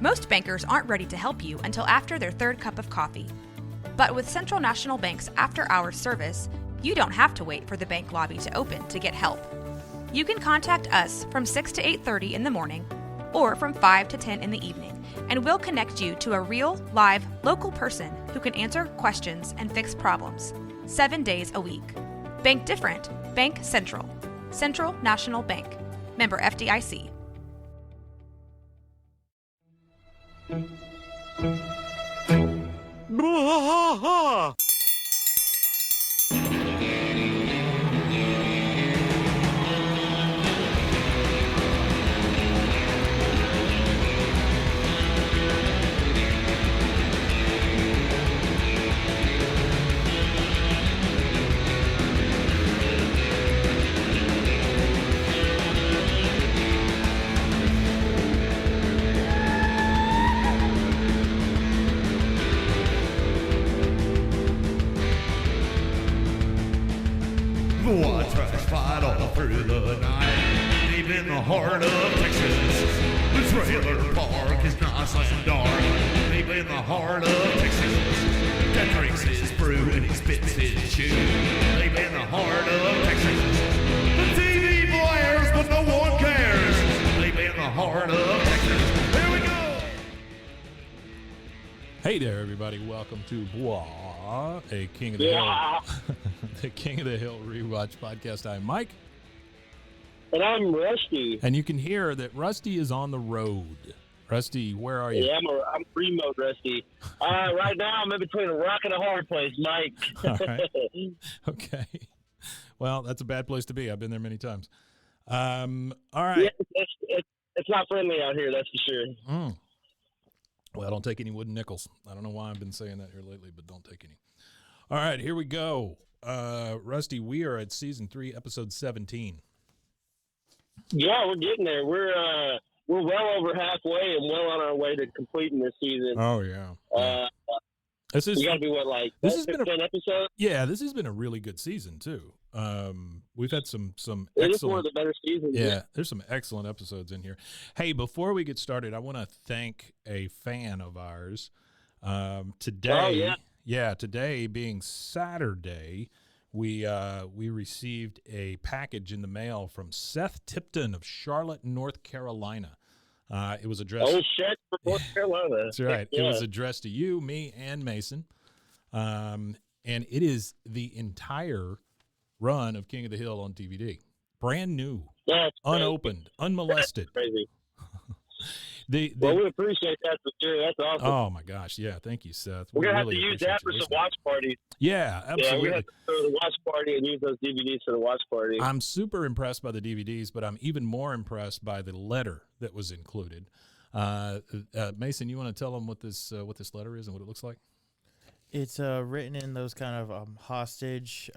Most bankers aren't ready to help you until after their third cup of coffee. But with Central National Bank's after-hours service, you don't have to wait for the bank lobby to open to get help. You can contact us from 6 to 8:30 in the morning or from 5 to 10 in the evening, and we'll connect you to a real, live, local person who can answer questions and fix problems 7 days a week. Bank different. Bank Central. Central National Bank. Member FDIC. Bwaaa! Bwaaa trash fight all through the night, deep in the heart of Texas. The trailer park is nice and dark, deep in the heart of Texas. Dad drinks his brew and he spits his chew, deep in the heart of Texas. The TV blares but no one cares, deep in the heart of Texas. Here we go! Hey there, everybody. Welcome to Bwaaa, a King of the Hill, the King of the Hill rewatch podcast. I'm Mike. And I'm Rusty. And you can hear that Rusty is on the road. Rusty, where are you? Yeah, I'm remote Rusty. Right now, I'm in between a rock and a hard place, Mike. All right. Okay. Well, that's a bad place to be. I've been there many times. All right. Yeah, it's not friendly out here, that's for sure. Well, don't take any wooden nickels. I don't know why I've been saying that here lately, but don't take any. All right, here we go. Rusty, we are at season 3, episode 17. Yeah, we're getting there. We're well over halfway and well on our way to completing this season. Oh yeah. We got to be this has 10 episodes? Yeah, this has been a really good season too. We've had some It excellent. is one of the better seasons. Yeah, there's some excellent episodes in here. Hey, before we get started, I want to thank a fan of ours. Today, today being Saturday, we received a package in the mail from Seth Tipton of Charlotte, North Carolina. It was addressed. Oh shit, from North Carolina. That's right. Yeah. It was addressed to you, me, and Mason. And it is the entire run of King of the Hill on DVD. Brand new, unopened, unmolested. Crazy. We appreciate that for sure. That's awesome. Oh my gosh, yeah, thank you, Seth. We're gonna really have to use that for some watch parties. Yeah, absolutely. Yeah, we have to throw the watch party and use those DVDs for the watch party. I'm super impressed by the DVDs, but I'm even more impressed by the letter that was included. Mason, you want to tell them what this letter is and what it looks like? It's written in those kind of hostage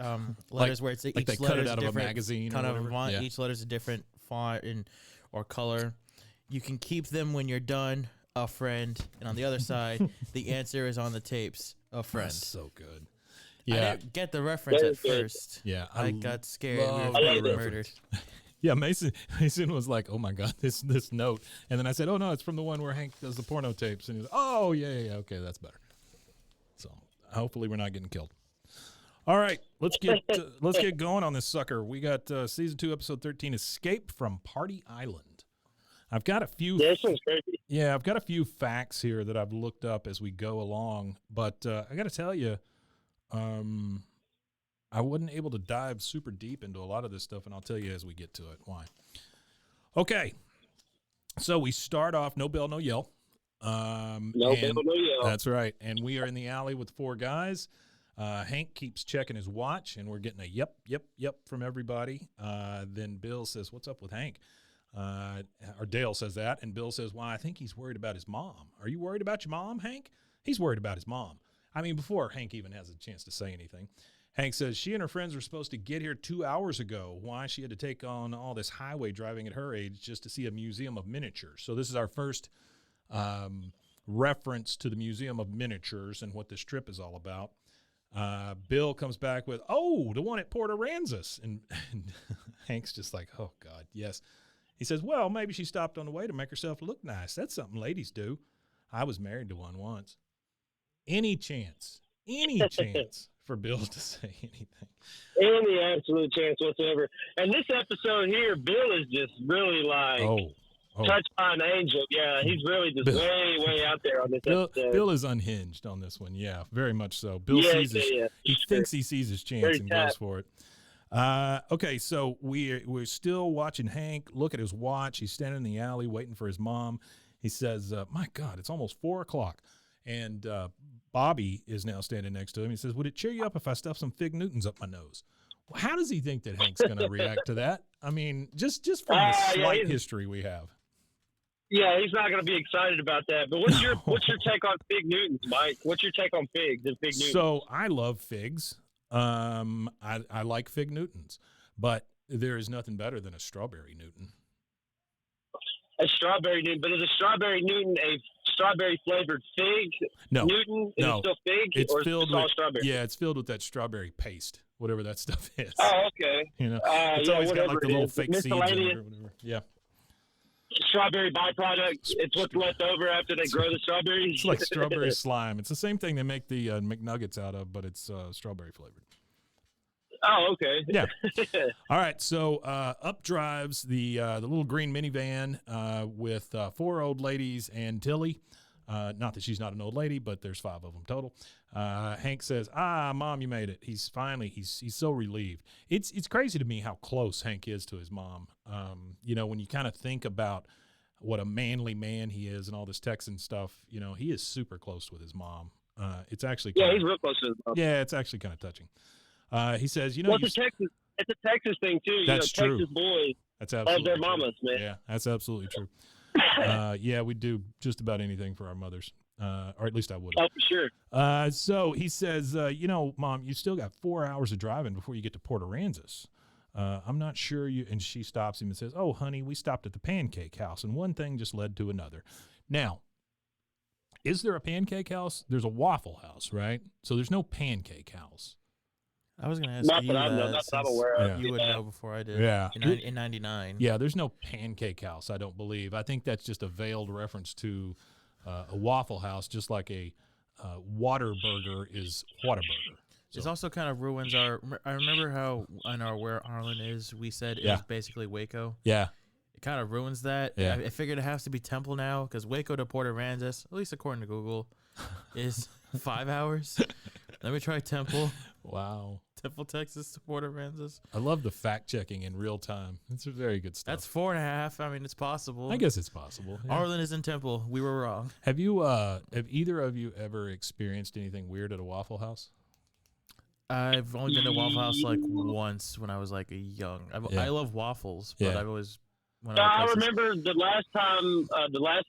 letters where it's like each they cut it out of a different magazine kind or of whatever? font. Yeah. Each letter's a different font or color. You can keep them when you're done, a friend. And on the other side, the answer is on the tapes, a friend. That's so good. I Yeah, didn't get the reference at first. yeah. I got scared. We love were that getting reference. murdered. Yeah, Mason was like, "Oh my God, this note," and then I said, "Oh no, it's from the one where Hank does the porno tapes," and he was, "Oh yeah, okay, that's better." So hopefully we're not getting killed. All right, let's get going on this sucker. We got season 2, episode 13, Escape from Party Island. I've got a few. Yeah, this one's crazy. Yeah, I've got a few facts here that I've looked up as we go along, but I got to tell you, I wasn't able to dive super deep into a lot of this stuff, and I'll tell you as we get to it why. Okay, so we start off, no bell, no yell. No bell, no yell. That's right, and we are in the alley with 4 guys. Hank keeps checking his watch, and we're getting a yep from everybody. Then Bill says, "What's up with Hank?" Or Dale says that, and Bill says, "Well, I think he's worried about his mom." "Are you worried about your mom, Hank?" He's worried about his mom. I mean, before Hank even has a chance to say anything. Hank says she and her friends were supposed to get here 2 hours ago. Why she had to take on all this highway driving at her age just to see a museum of miniatures. So this is our first reference to the Museum of Miniatures and what this trip is all about. Bill comes back with, "Oh, the one at Port Aransas." And Hank's just like, "Oh, God, yes." He says, well, maybe she stopped on the way to make herself look nice. That's something ladies do. I was married to one once. Any chance for Bill to say anything? Any absolute chance whatsoever. And this episode here, Bill is just really like touched by an angel. Yeah, he's really just way out there on this episode. Bill is unhinged on this one. Yeah, very much so. Bill sees thinks he sees his chance Very and tapped. goes for it. Okay, so we're still watching Hank look at his watch. He's standing in the alley waiting for his mom. He says, my God, it's almost 4:00. And Bobby is now standing next to him. He says, would it cheer you up if I stuff some Fig Newtons up my nose? Well, how does he think that Hank's going to react to that? I mean, just from the slight history we have. Yeah, he's not going to be excited about that. But what's your take on Fig Newtons, Mike? What's your take on figs and Fig Newtons? So I love figs. I like Fig Newtons, but there is nothing better than a strawberry Newton. A strawberry Newton, but is a strawberry Newton a strawberry flavored fig? No, Newton? Is it still fig? It's or filled all with strawberry? Yeah, it's filled with that strawberry paste, whatever that stuff is. Oh, okay. You know, it's always got like the little fake seeds in it Miscellaneous. or whatever. Yeah, Strawberry byproduct. It's what's left over after they grow the strawberries. it's like strawberry slime. It's the same thing they make the McNuggets out of, but it's strawberry flavored. Oh, okay. Yeah. All right. So up drives the little green minivan with 4 old ladies and Tilly. Not that she's not an old lady, but there's 5 of them total. Hank says, Mom, you made it. He's so relieved. It's crazy to me how close Hank is to his mom. You know, when you kind of think about what a manly man he is and all this Texan stuff, you know, he is super close with his mom. It's actually he's real close to his mom. Yeah, it's actually kind of touching. He says, you know, well, it's a Texas thing too. That's true. Texas boys that's love absolutely their true. mamas, man. Yeah, that's absolutely true. Yeah, we do just about anything for our mothers, or at least I would. Oh, for sure. So he says, you know, Mom, you still got 4 hours of driving before you get to Port Aransas. I'm not sure you. And she stops him and says, oh, honey, we stopped at the Pancake House, and one thing just led to another. Now, is there a Pancake House? There's a Waffle House, right? So there's no Pancake House. I was going to ask Not you that I'm that aware of. since you would know before I did. Yeah. In 99. Yeah, there's no Pancake House, I don't believe. I think that's just a veiled reference to a Waffle House, just like a Whataburger is Whataburger. This also kind of ruins our. I remember how on our Where Arlen Is, we said it was basically Waco. Yeah. It kind of ruins that. Yeah. I figured it has to be Temple now because Waco to Port Aransas, at least according to Google, is 5 hours. Let me try Temple. Wow. Temple, Texas to Port Aransas. I love the fact checking in real time. It's very good stuff. That's 4.5. I mean, it's possible. I guess it's possible. Yeah. Arlen is in Temple. We were wrong. Have either of you ever experienced anything weird at a Waffle House? I've only been to Waffle House like once when I was like young. I love waffles, but I've always. I remember the last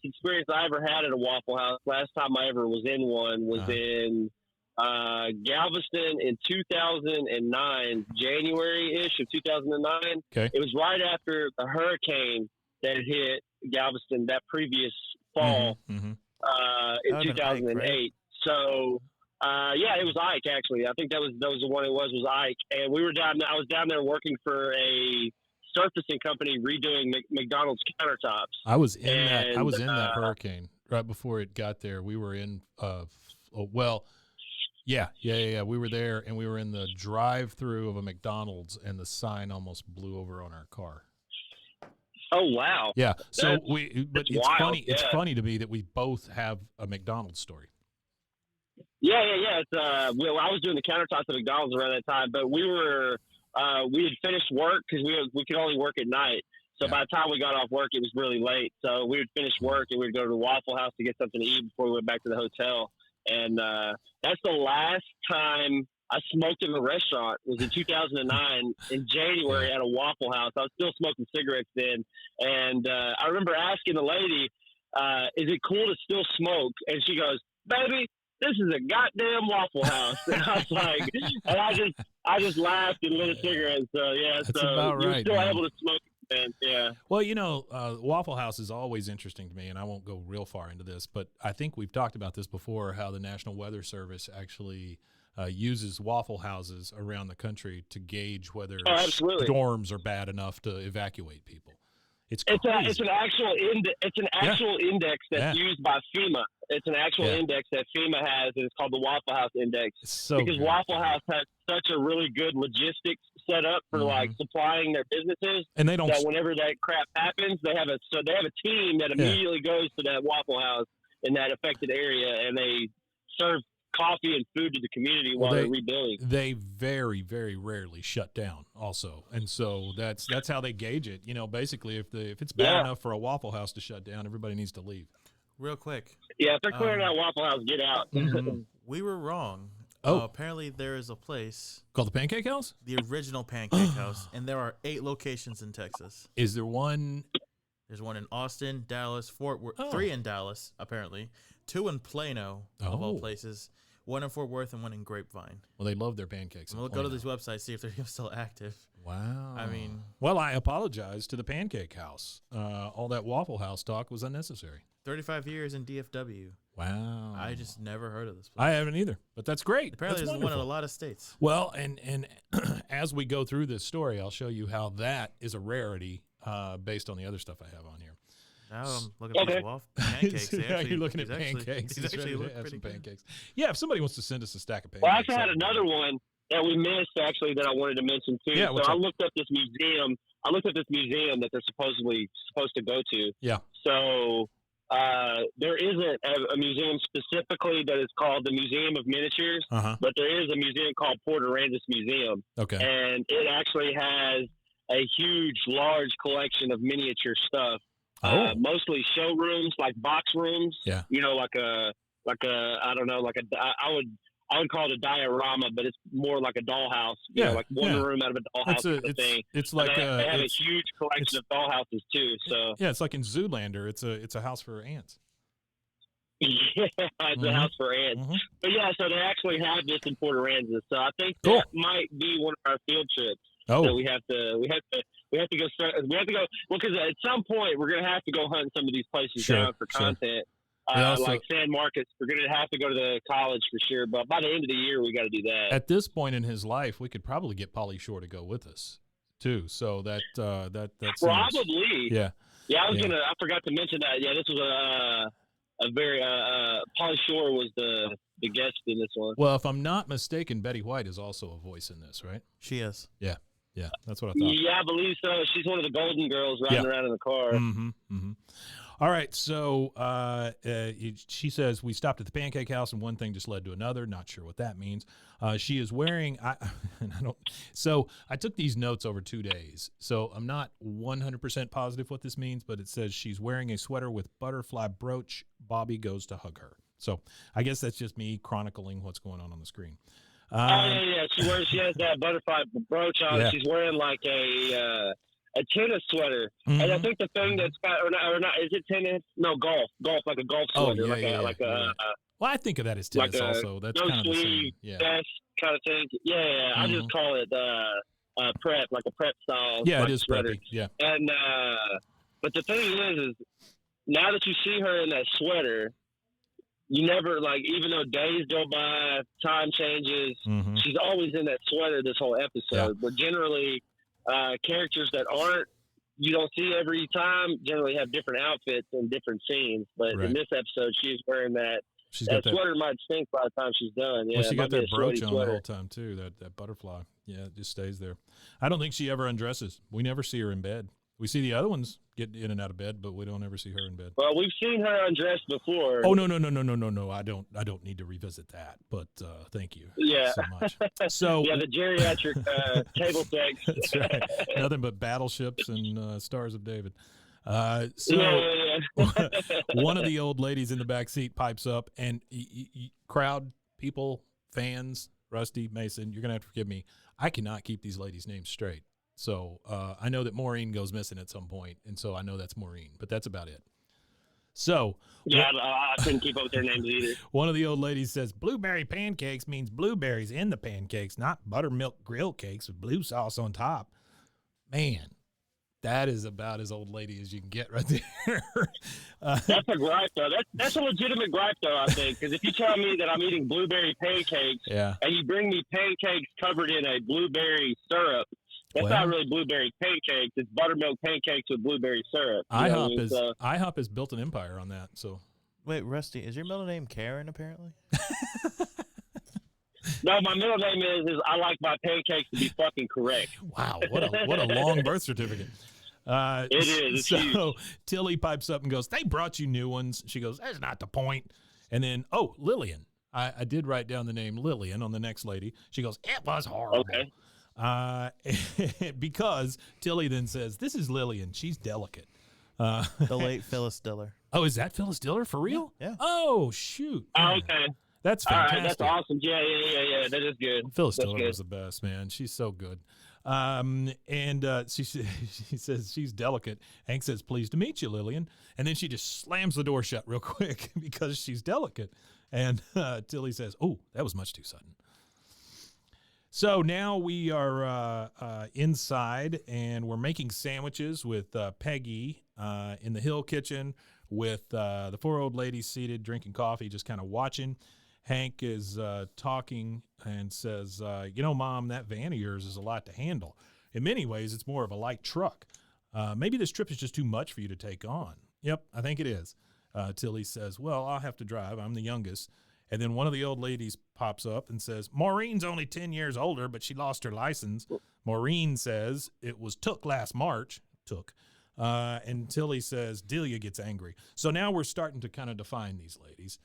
experience I ever had at a Waffle House. Last time I ever was in one was in Galveston in 2009, January-ish of 2009. Okay. It was right after the hurricane that hit Galveston that previous fall in 2008. Ike, right? So, it was Ike actually. I think that was the one it was Ike. And we were I was down there working for a surfacing company redoing McDonald's countertops. I was in that hurricane right before it got there. We were in we were there, and we were in the drive-through of a McDonald's, and the sign almost blew over on our car. Oh wow! Yeah, so it's wild, funny. It's funny to me that we both have a McDonald's story. Yeah. It's I was doing the countertops at McDonald's around that time, but we had finished work because we could only work at night. So by the time we got off work, it was really late. So we would finish work and we'd go to the Waffle House to get something to eat before we went back to the hotel. And that's the last time I smoked in a restaurant. Was in 2009 in January at a Waffle House. I was still smoking cigarettes then, and I remember asking the lady, "Is it cool to still smoke?" And she goes, "Baby, this is a goddamn Waffle House." And I was like, and I just laughed and lit a cigarette. So That's so about you're right, still man. able to smoke. And, yeah. Well, Waffle House is always interesting to me, and I won't go real far into this, but I think we've talked about this before, how the National Weather Service actually uses Waffle Houses around the country to gauge whether storms are bad enough to evacuate people. It's It's crazy. an actual index that's used by FEMA. It's an actual index that FEMA has, and it's called the Waffle House Index. It's so because good. Waffle House has such a really good logistics set up for like supplying their businesses, and they don't. That whenever that crap happens, they have a team that immediately goes to that Waffle House in that affected area, and they serve coffee and food to the community while they're rebuilding. They very, very rarely shut down also. And so that's how they gauge it. You know, basically if it's bad enough for a Waffle House to shut down, everybody needs to leave. Real quick. Yeah, if they're clearing out Waffle House, get out. We were wrong. Oh. Apparently there is a place Called the Pancake House? The original Pancake House, and there are 8 locations in Texas. Is there one? There's one in Austin, Dallas, Fort Worth, 3 in Dallas, apparently, 2 in Plano, of all places, 1 in Fort Worth, and 1 in Grapevine. Well, they love their pancakes. And we'll go to these websites, see if they're still active. Wow. I mean. Well, I apologize to the Pancake House. All that Waffle House talk was unnecessary. 35 years in DFW. Wow. I just never heard of this place. I haven't either, but that's great. Apparently that's there's one in a lot of states. Well, and as we go through this story, I'll show you how that is a rarity based on the other stuff I have on here. Now I'm looking at these pancakes. You're looking at pancakes. These actually look have pretty some good. pancakes. Yeah, if somebody wants to send us a stack of pancakes. Well, I actually had another one that we missed, actually, that I wanted to mention, too. Yeah, so I looked up this museum. That they're supposed to go to. Yeah. So there isn't a museum specifically that is called the Museum of Miniatures, but there is a museum called Port Aransas Museum. Okay. And it actually has a huge, large collection of miniature stuff. Mostly showrooms, like box rooms. Yeah. You know, I would call it a diorama, but it's more like a dollhouse. You know, like one room out of a dollhouse thing. It's like they have a huge collection of dollhouses too. So yeah, it's like in Zoolander. It's a house for ants. Yeah, it's a house for ants. But yeah, so they actually have this in Port Aransas. So I think Cool. that might be one of our field trips. Oh. So we have to go. Well, because at some point we're gonna have to go hunt some of these places down for content. Like San Marcos, we're going to have to go to the college for sure. But by the end of the year, we got to do that. At this point in his life, we could probably get Pauly Shore to go with us too. So that probably. Yeah. Yeah, I forgot to mention that. Yeah, this was a very Pauly Shore was the guest in this one. Well, if I'm not mistaken, Betty White is also a voice in this, right? She is. Yeah. Yeah, that's what I thought. Yeah, I believe so. She's one of the Golden Girls riding around in the car. All right, so she says we stopped at the Pancake House and one thing just led to another. Not sure what that means. She is wearing. So I took these notes over 2 days, so I'm not 100% positive what this means, but it says she's wearing a sweater with butterfly brooch. Bobby goes to hug her. So I guess that's just me chronicling what's going on the screen. Yeah. She has that butterfly brooch on. Yeah. She's wearing like a tennis sweater, and I think the thing that's got or not is it tennis? No, golf, like a golf sweater, well, I think of that as tennis also. That's no kind of the sleeve same. vest kind of thing. Yeah. I just call it prep, like a prep style. Yeah, like it is sweater. preppy. Yeah, and but the thing is now that you see her in that sweater, you never even though days go by, time changes. She's always in that sweater this whole episode. But generally, characters that you don't see every time generally have different outfits and different scenes. But in this episode, she's wearing that. That sweater might stink by the time she's done. Yeah, well, she got that brooch on sweater the whole time too. That butterfly. Yeah, it just stays there. I don't think she ever undresses. We never see her in bed. We see the other ones get in and out of bed, but we don't ever see her in bed. Well, we've seen her undressed before. Oh no! I don't need to revisit that. But thank you. So much. So yeah, the geriatric table sex. That's right. Nothing but battleships and Stars of David. One of the old ladies in the back seat pipes up, and crowd people, fans, Rusty, Mason, you're gonna have to forgive me. I cannot keep these ladies' names straight. So I know that Maureen goes missing at some point, and so I know that's Maureen, but that's about it. So yeah, I couldn't keep up with their names either. One of the old ladies says, blueberry pancakes means blueberries in the pancakes, not buttermilk grill cakes with blue sauce on top. Man, that is about as old lady as you can get right there. That's a gripe, though. That's a legitimate gripe, though, I think, because if you tell me that I'm eating blueberry pancakes and you bring me pancakes covered in a blueberry syrup, That's Well, not really blueberry pancakes. It's buttermilk pancakes with blueberry syrup. You know what I mean? So, IHOP has built an empire on that. So Wait, Rusty, is your middle name Karen? Apparently. no, my middle name is I like my pancakes to be fucking correct. wow, what a long birth certificate. It is. It's so huge. Tilly pipes up and goes, "They brought you new ones." She goes, "That's not the point." And then, oh, Lillian. I did write down the name Lillian on the next lady. She goes, "It was horrible." Okay. Because Tilly then says, "This is Lillian. She's delicate." The late Phyllis Diller. Oh, is that Phyllis Diller for real? Yeah. Oh, shoot. Oh, okay. That's All fantastic. right, that's awesome. Yeah. That is good. Phyllis That's Diller good. was the best, man. She's so good. She says she's delicate. Hank says, "Pleased to meet you, Lillian." And then she just slams the door shut real quick because she's delicate. And Tilly says, "Oh, that was much too sudden." So now we are inside, and we're making sandwiches with Peggy in the Hill kitchen with the 4 old ladies seated, drinking coffee, just kind of watching. Hank is talking and says, Mom, that van of yours is a lot to handle. In many ways, it's more of a light truck. Maybe this trip is just too much for you to take on. Yep, I think it is. Tilly says, "Well, I'll have to drive. I'm the youngest." And then one of the old ladies pops up and says, "Maureen's only 10 years older, but she lost her license." Maureen says, "It was took last March." Took. And Tilly says, Delia gets angry. So now we're starting to kind of define these ladies.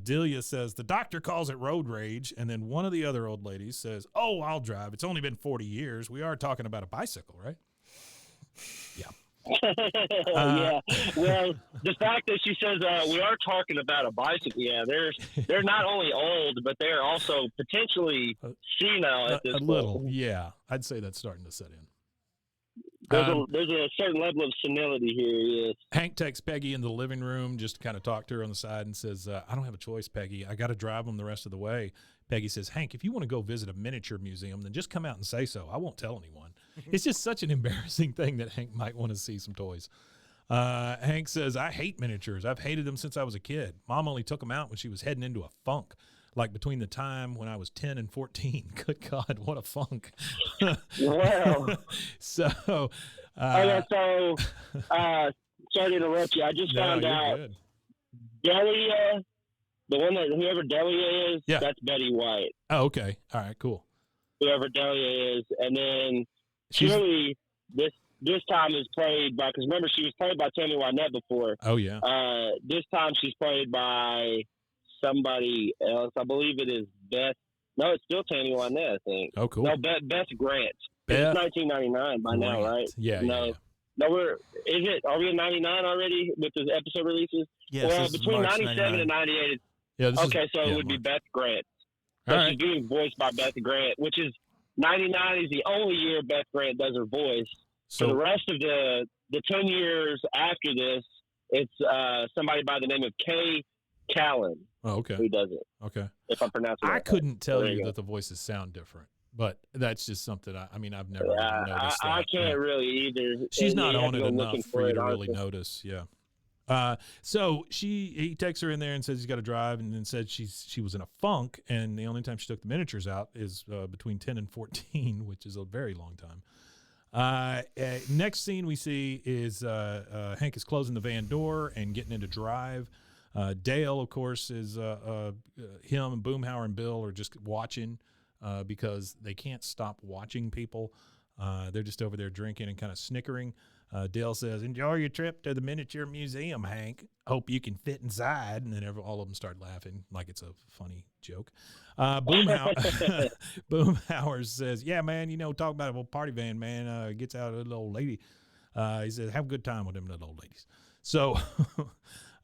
Delia says, "The doctor calls it road rage." And then one of the other old ladies says, "Oh, I'll drive. It's only been 40 years. We are talking about a bicycle, right?" Yeah. Yeah. Well, the fact that she says we are talking about a bicycle, yeah, they're not only old, but they're also potentially senile at this A point. little, yeah. I'd say that's starting to set in. There's a certain level of senility here. Yes. Hank takes Peggy into the living room just to kind of talk to her on the side and says, "I don't have a choice, Peggy. I got to drive them the rest of the way." Peggy says, "Hank, if you want to go visit a miniature museum, then just come out and say so. I won't tell anyone." It's just such an embarrassing thing that Hank might want to see some toys. Hank says, "I hate miniatures. I've hated them since I was a kid. Mom only took them out when she was heading into a funk, like between the time when I was 10 and 14. Good God, what a funk." Wow. So, Sorry to interrupt you. I just found you're out good. Delia, the one that whoever Delia is, Yeah. that's Betty White. Oh, okay. All right, cool. Whoever Delia is, and then She's- Tilly this time is played by, because remember she was played by Tammy Wynette before. Oh, yeah. This time she's played by somebody else. I believe it is Beth. No, it's still Tammy Wynette, I think. Oh, cool. No, Beth Grant. Beth It's 1999 by now, Grant. right? Yeah, No. yeah. No, are we in 99 already with the episode releases? Yes, Well, this is between March 97 and 98. Yeah, this Okay, so yeah, it would be March. Beth Grant. All So right. she's being voiced by Beth Grant, which is 99 is the only year Beth Grant does her voice. For the So, rest of the 10 years after this, it's somebody by the name of Kay Callan oh, okay. who does it, Okay. if I'm pronouncing it I right. couldn't tell There you you go. that the voices sound different, but that's just something I've never even I noticed that. can't really either. She's And not you have on to it go enough looking for you it, to really honestly. notice. Yeah. So he takes her in there and says he's got to drive, and then said she was in a funk, and the only time she took the miniatures out is between 10 and 14, which is a very long time. Next scene we see is Hank is closing the van door and getting into drive. Dale, of course, is him and Boomhauer and Bill are just watching because they can't stop watching people. They're just over there drinking and kind of snickering. Dale says, "Enjoy your trip to the miniature museum, Hank. Hope you can fit inside." And then all of them start laughing like it's a funny joke. Boomhauer says, "Yeah, man, talk about a party van, man. Gets out a little old lady." He says, "Have a good time with them little old ladies." So,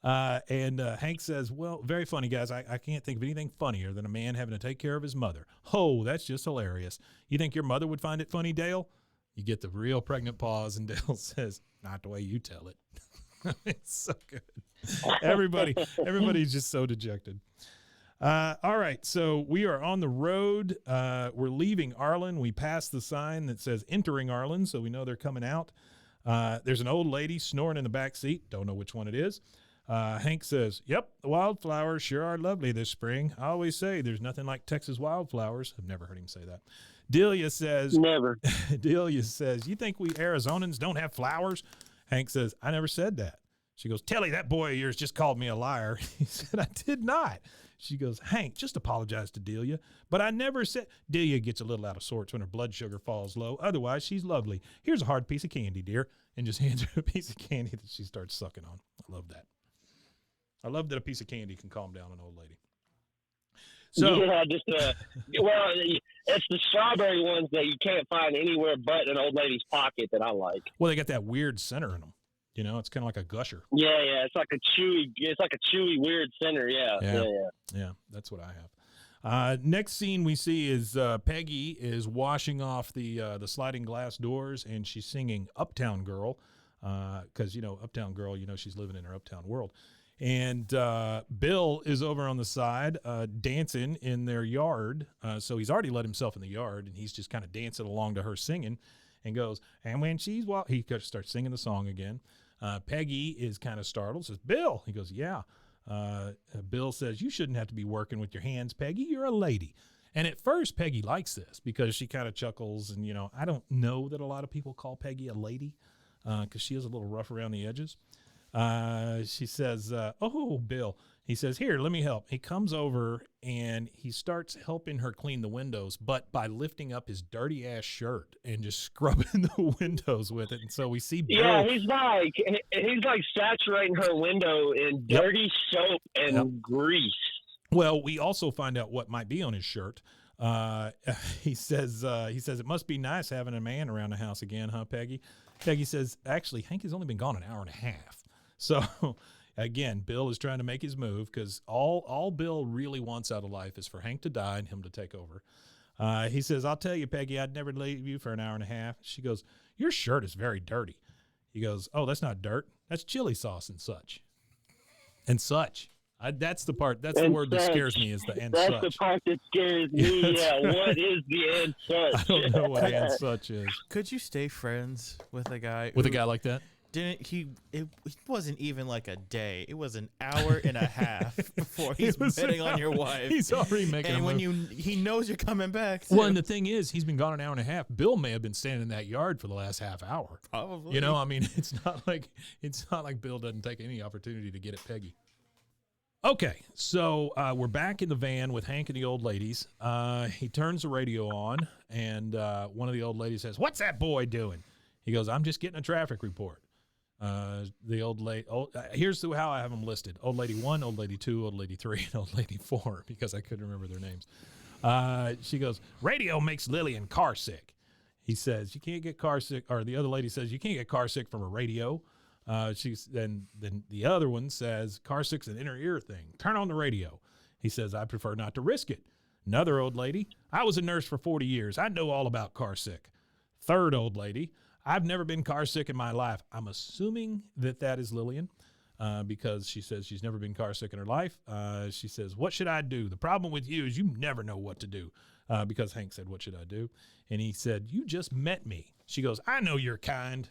and Hank says, "Well, very funny, guys. I can't think of anything funnier than a man having to take care of his mother. Oh, that's just hilarious. You think your mother would find it funny, Dale?" You get the real pregnant pause, and Dale says, "Not the way you tell it." It's so good. Everybody's just so dejected. All right, so we are on the road. We're leaving Arlen. We pass the sign that says "Entering Arlen," so we know they're coming out. There's an old lady snoring in the back seat. Don't know which one it is. Hank says, "Yep, the wildflowers sure are lovely this spring. I always say there's nothing like Texas wildflowers." I've never heard him say that. Delia says, Never. Delia says, "You think we Arizonans don't have flowers?" Hank says, "I never said that." She goes, "Telly, that boy of yours just called me a liar." He said, "I did not." She goes, "Hank, just apologize to Delia." "But I never said." Delia gets a little out of sorts when her blood sugar falls low. "Otherwise, she's lovely. Here's a hard piece of candy, dear." And just hands her a piece of candy that she starts sucking on. I love that. I love that a piece of candy can calm down an old lady. So, yeah, just well, it's the strawberry ones that you can't find anywhere but an old lady's pocket that I like. well, they got that weird center in them. You know, it's kind of like a gusher. Yeah, it's like a chewy weird center. Yeah. That's what I have. Next scene we see is Peggy is washing off the sliding glass doors, and she's singing "Uptown Girl," because Uptown Girl, she's living in her uptown world. And Bill is over on the side dancing in their yard. So he's already let himself in the yard, and he's just kind of dancing along to her singing, and goes, "And when she's he starts singing the song again. Peggy is kind of startled, says, "Bill." He goes, "Yeah." Bill says, "You shouldn't have to be working with your hands, Peggy. You're a lady." And at first, Peggy likes this because she kind of chuckles. And, I don't know that a lot of people call Peggy a lady because she is a little rough around the edges. She says, "Oh, Bill." He says, "Here, let me help." He comes over and he starts helping her clean the windows, but by lifting up his dirty ass shirt and just scrubbing the windows with it. And so we see Bill. Yeah, he's like saturating her window in dirty soap and grease. Well, we also find out what might be on his shirt. He says, "It must be nice having a man around the house again, huh, Peggy?" Peggy says, "Actually, Hank has only been gone an hour and a half." So, again, Bill is trying to make his move because all Bill really wants out of life is for Hank to die and him to take over. He says, "I'll tell you, Peggy, I'd never leave you for an hour and a half." She goes, "Your shirt is very dirty." He goes, "Oh, that's not dirt. That's chili sauce and such." And such. That's the part. That's the word that scares me is the "and such." That's the part that scares me. Yeah, what is the "and such"? I don't know what "and such" is. Could you stay friends with a guy like that? It wasn't even like a day. It was an hour and a half before he's betting on your wife. He's already making and a when move. he knows you're coming back. Too. Well, and the thing is, he's been gone an hour and a half. Bill may have been standing in that yard for the last half hour. Probably. I mean, it's not like Bill doesn't take any opportunity to get at Peggy. Okay, so we're back in the van with Hank and the old ladies. He turns the radio on, and one of the old ladies says, "What's that boy doing?" He goes, "I'm just getting a traffic report." The old lady, here's how I have them listed: Old Lady 1, Old Lady 2, Old Lady 3, and Old Lady 4, because I couldn't remember their names. She goes, "Radio makes Lillian car sick." He says, "You can't get car sick," or the other lady says, "You can't get car sick from a radio." Then the other one says, "Car sick's an inner ear thing. Turn on the radio." He says, "I prefer not to risk it." Another old lady, "I was a nurse for 40 years. I know all about car sick." Third old lady, "I've never been car sick in my life." I'm assuming that is Lillian because she says she's never been car sick in her life. She says, "What should I do? The problem with you is you never know what to do." Because Hank said, "What should I do?" And he said, "You just met me." She goes, "I know you're kind."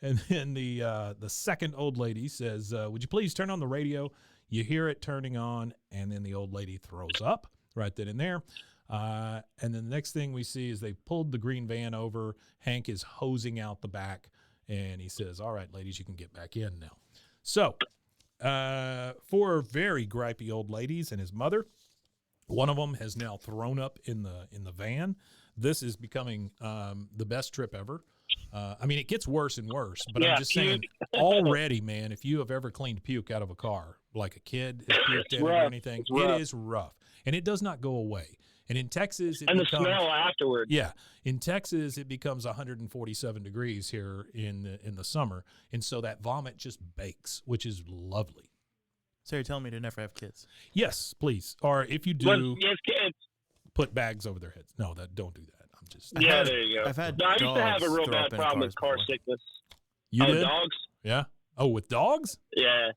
And then the second old lady says, "Would you please turn on the radio?" You hear it turning on, and then the old lady throws up right then and there. And then the next thing we see is they pulled the green van over. Hank is hosing out the back, and he says, "All right, ladies, you can get back in now." So, four very gripey old ladies and his mother. One of them has now thrown up in the van. This is becoming the best trip ever. I mean, it gets worse and worse, but I'm just saying already, man, if you have ever cleaned puke out of a car, like a kid has puked in it or anything, it is rough. And it does not go away. And in Texas, the smell afterwards. Yeah. In Texas, it becomes 147 degrees here in the summer. And so that vomit just bakes, which is lovely. So you're telling me to never have kids? Yes, please. Or if you do, Yes, kids. Put bags over their heads. No, don't do that. I'm just. Yeah, there you go. I've had I used to have a dogs real throw bad up in problem cars with car before. sickness. You did? Dogs? Yeah. Oh, with dogs? Yeah.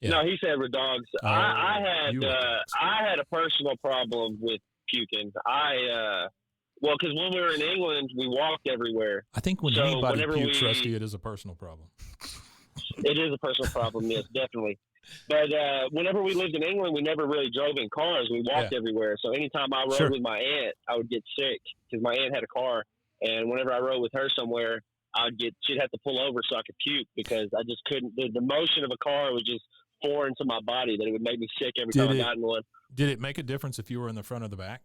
Yeah. No, he said with dogs. Oh, I you were dogs. had a personal problem with puking. Well, because when we were in England, we walked everywhere. I think when So anybody whenever pukes, we- Rusty, it is a personal problem. It is a personal problem, yes, definitely. But whenever we lived in England, we never really drove in cars. We walked everywhere. So anytime I rode with my aunt, I would get sick because my aunt had a car. And whenever I rode with her somewhere, she'd have to pull over so I could puke because I just couldn't. The motion of a car was just foreign to my body that it would make me sick every time I got in one. Did it make a difference if you were in the front or the back?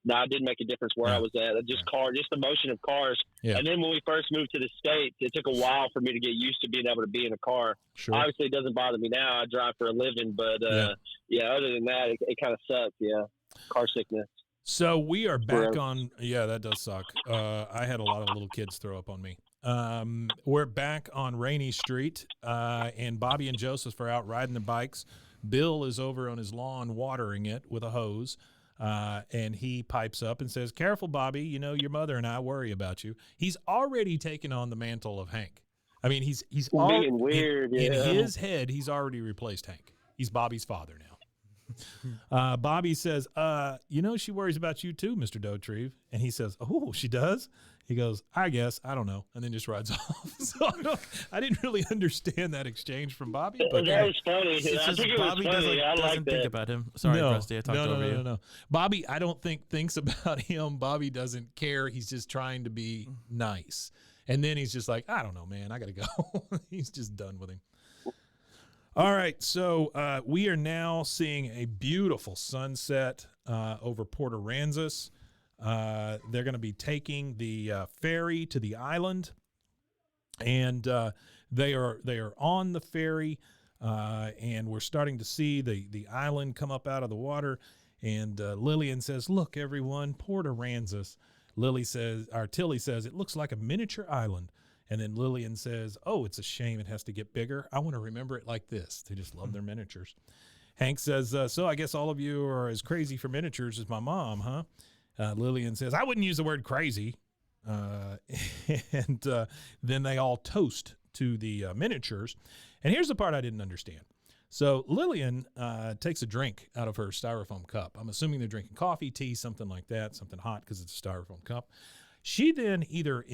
No, it didn't make a difference where I was at. Just the motion of cars. Yeah. And then when we first moved to the States, it took a while for me to get used to being able to be in a car. Sure. Obviously, it doesn't bother me now. I drive for a living, but other than that, it kind of sucks. Yeah, car sickness. So we are back on. Yeah, that does suck. I had a lot of little kids throw up on me. We're back on Rainy Street, and Bobby and Joseph are out riding their bikes. Bill is over on his lawn watering it with a hose. And he pipes up and says, "Careful, Bobby. You know, your mother and I worry about you." He's already taken on the mantle of Hank. I mean, he's being weird. In his head, he's already replaced Hank. He's Bobby's father now. Bobby says, "You know, she worries about you too, Mr. Dotrieve." And he says, "Oh, she does?" He goes, "I guess. I don't know," and then just rides off. So I didn't really understand that exchange from Bobby. But that was funny. It's just Bobby doesn't think about him. Sorry, Rusty, I talked over you. No. Bobby, I don't think thinks about him. Bobby doesn't care. He's just trying to be nice. And then he's just like, "I don't know, man. I got to go." He's just done with him. All right, so we are now seeing a beautiful sunset over Port Aransas. They're going to be taking the ferry to the island, and they are on the ferry, and we're starting to see the island come up out of the water. And Lillian says, "Look, everyone, Port Aransas." Tilly says, "It looks like a miniature island." And then Lillian says, "Oh, it's a shame it has to get bigger. I want to remember it like this." They just love their miniatures. Hank says, "So I guess all of you are as crazy for miniatures as my mom, huh?" Lillian says, "I wouldn't use the word crazy." And then they all toast to the miniatures. And here's the part I didn't understand. So Lillian takes a drink out of her styrofoam cup. I'm assuming they're drinking coffee, tea, something like that, something hot because it's a styrofoam cup. She then either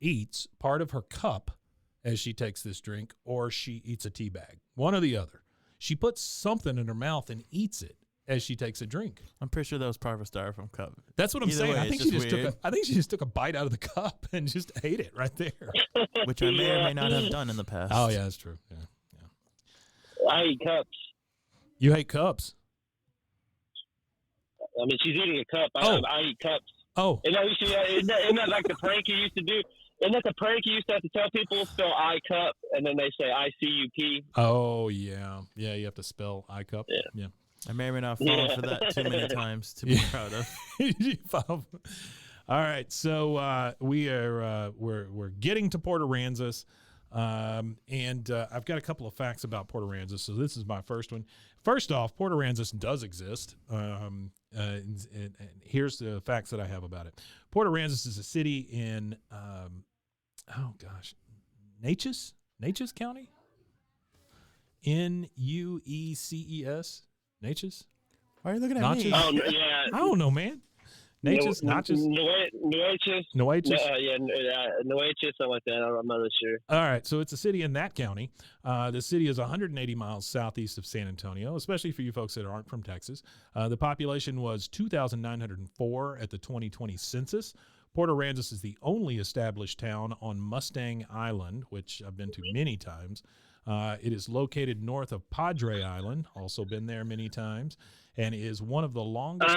eats part of her cup as she takes this drink, or she eats a tea bag. One or the other. She puts something in her mouth and eats it as she takes a drink. I'm pretty sure that was part of a styrofoam cup. That's what I'm saying. I think she just took a bite out of the cup and just ate it right there. Which I may or may not have done in the past. Oh yeah, that's true. Yeah. I eat cups. You hate cups? I mean, she's eating a cup. I eat cups. Oh. Isn't that like the prank you used to do? Isn't that the prank you used to have to tell people spell I cup and then they say ICUP? Oh yeah. Yeah, you have to spell I cup. Yeah. I may or may not have fallen for that too many times to be proud of. All right, so we're getting to Port Aransas, and I've got a couple of facts about Port Aransas. So this is my first one. First off, Port Aransas does exist. And here's the facts that I have about it. Port Aransas is a city in Natchez County. Nueces. Natchez? Why are you looking at me? Oh, yeah. I don't know, man. Natchez? Nueces. Nueces? Nueces, something like that. I'm not really sure. All right, so it's a city in that county. The city is 180 miles southeast of San Antonio, especially for you folks that aren't from Texas. The population was 2,904 at the 2020 census. Port Aransas is the only established town on Mustang Island, which I've been to many times. It is located north of Padre Island, also been there many times, and is one of the longest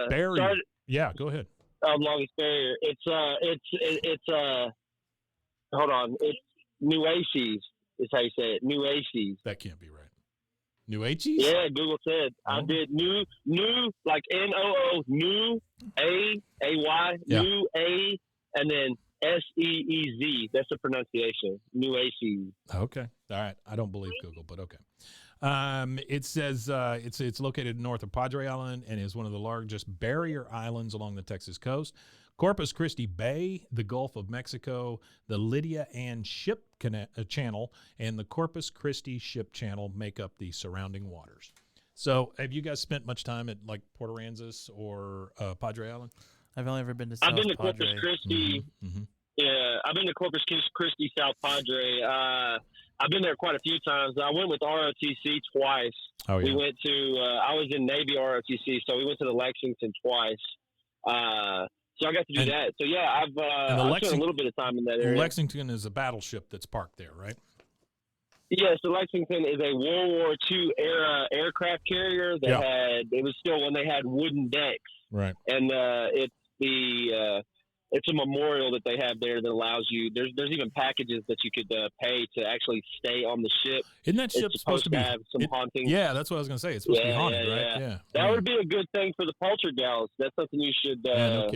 barriers. Yeah, go ahead. Longest barrier. It's hold on. It's Nueces is how you say it. Nueces. That can't be right. Nueces? Yeah, Google said. I did new like NOO, new A-A-Y, new A, and then S-E-E-Z. That's the pronunciation. Nueces. Okay. All right. I don't believe Google, but okay. It says it's located north of Padre Island and is one of the largest barrier islands along the Texas coast. Corpus Christi Bay, the Gulf of Mexico, the Lydia Ann Ship Channel, and the Corpus Christi Ship Channel make up the surrounding waters. So have you guys spent much time at like Port Aransas or Padre Island? I've only ever been to South I've been to Padre. Corpus Christi. Mm-hmm. Yeah, I've been to Corpus Christi, South Padre. I've been there quite a few times. I went with ROTC twice. Oh, yeah. We went to, I was in Navy ROTC, so we went to the Lexington twice. So I got to do that. So, yeah, I've spent a little bit of time in that area. Lexington is a battleship that's parked there, right? Yes, the Lexington is a World War II era aircraft carrier that it was still when they had wooden decks. Right. And it's a memorial that they have there that allows you. There's even packages that you could pay to actually stay on the ship. Isn't that ship supposed to be have some haunting? Yeah, that's what I was going to say. It's supposed to be haunted, right? Yeah. That would be a good thing for the Poltergals. That's something you should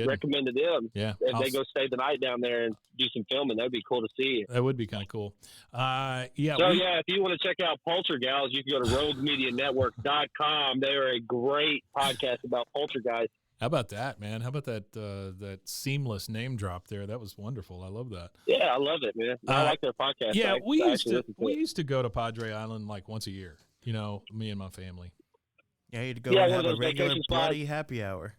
recommend to them. Yeah. If they go stay the night down there and do some filming, that would be cool to see. That would be kind of cool. So, if you want to check out Poltergals, you can go to roguemedianetwork.com. They are a great podcast about poltergeist. How about that, man? How about that seamless name drop there? That was wonderful. I love that. Yeah, I love it, man. I like their podcast. Yeah, we used to go to Padre Island like once a year. You know, me and my family. Yeah, you'd go and have a regular bloody happy hour.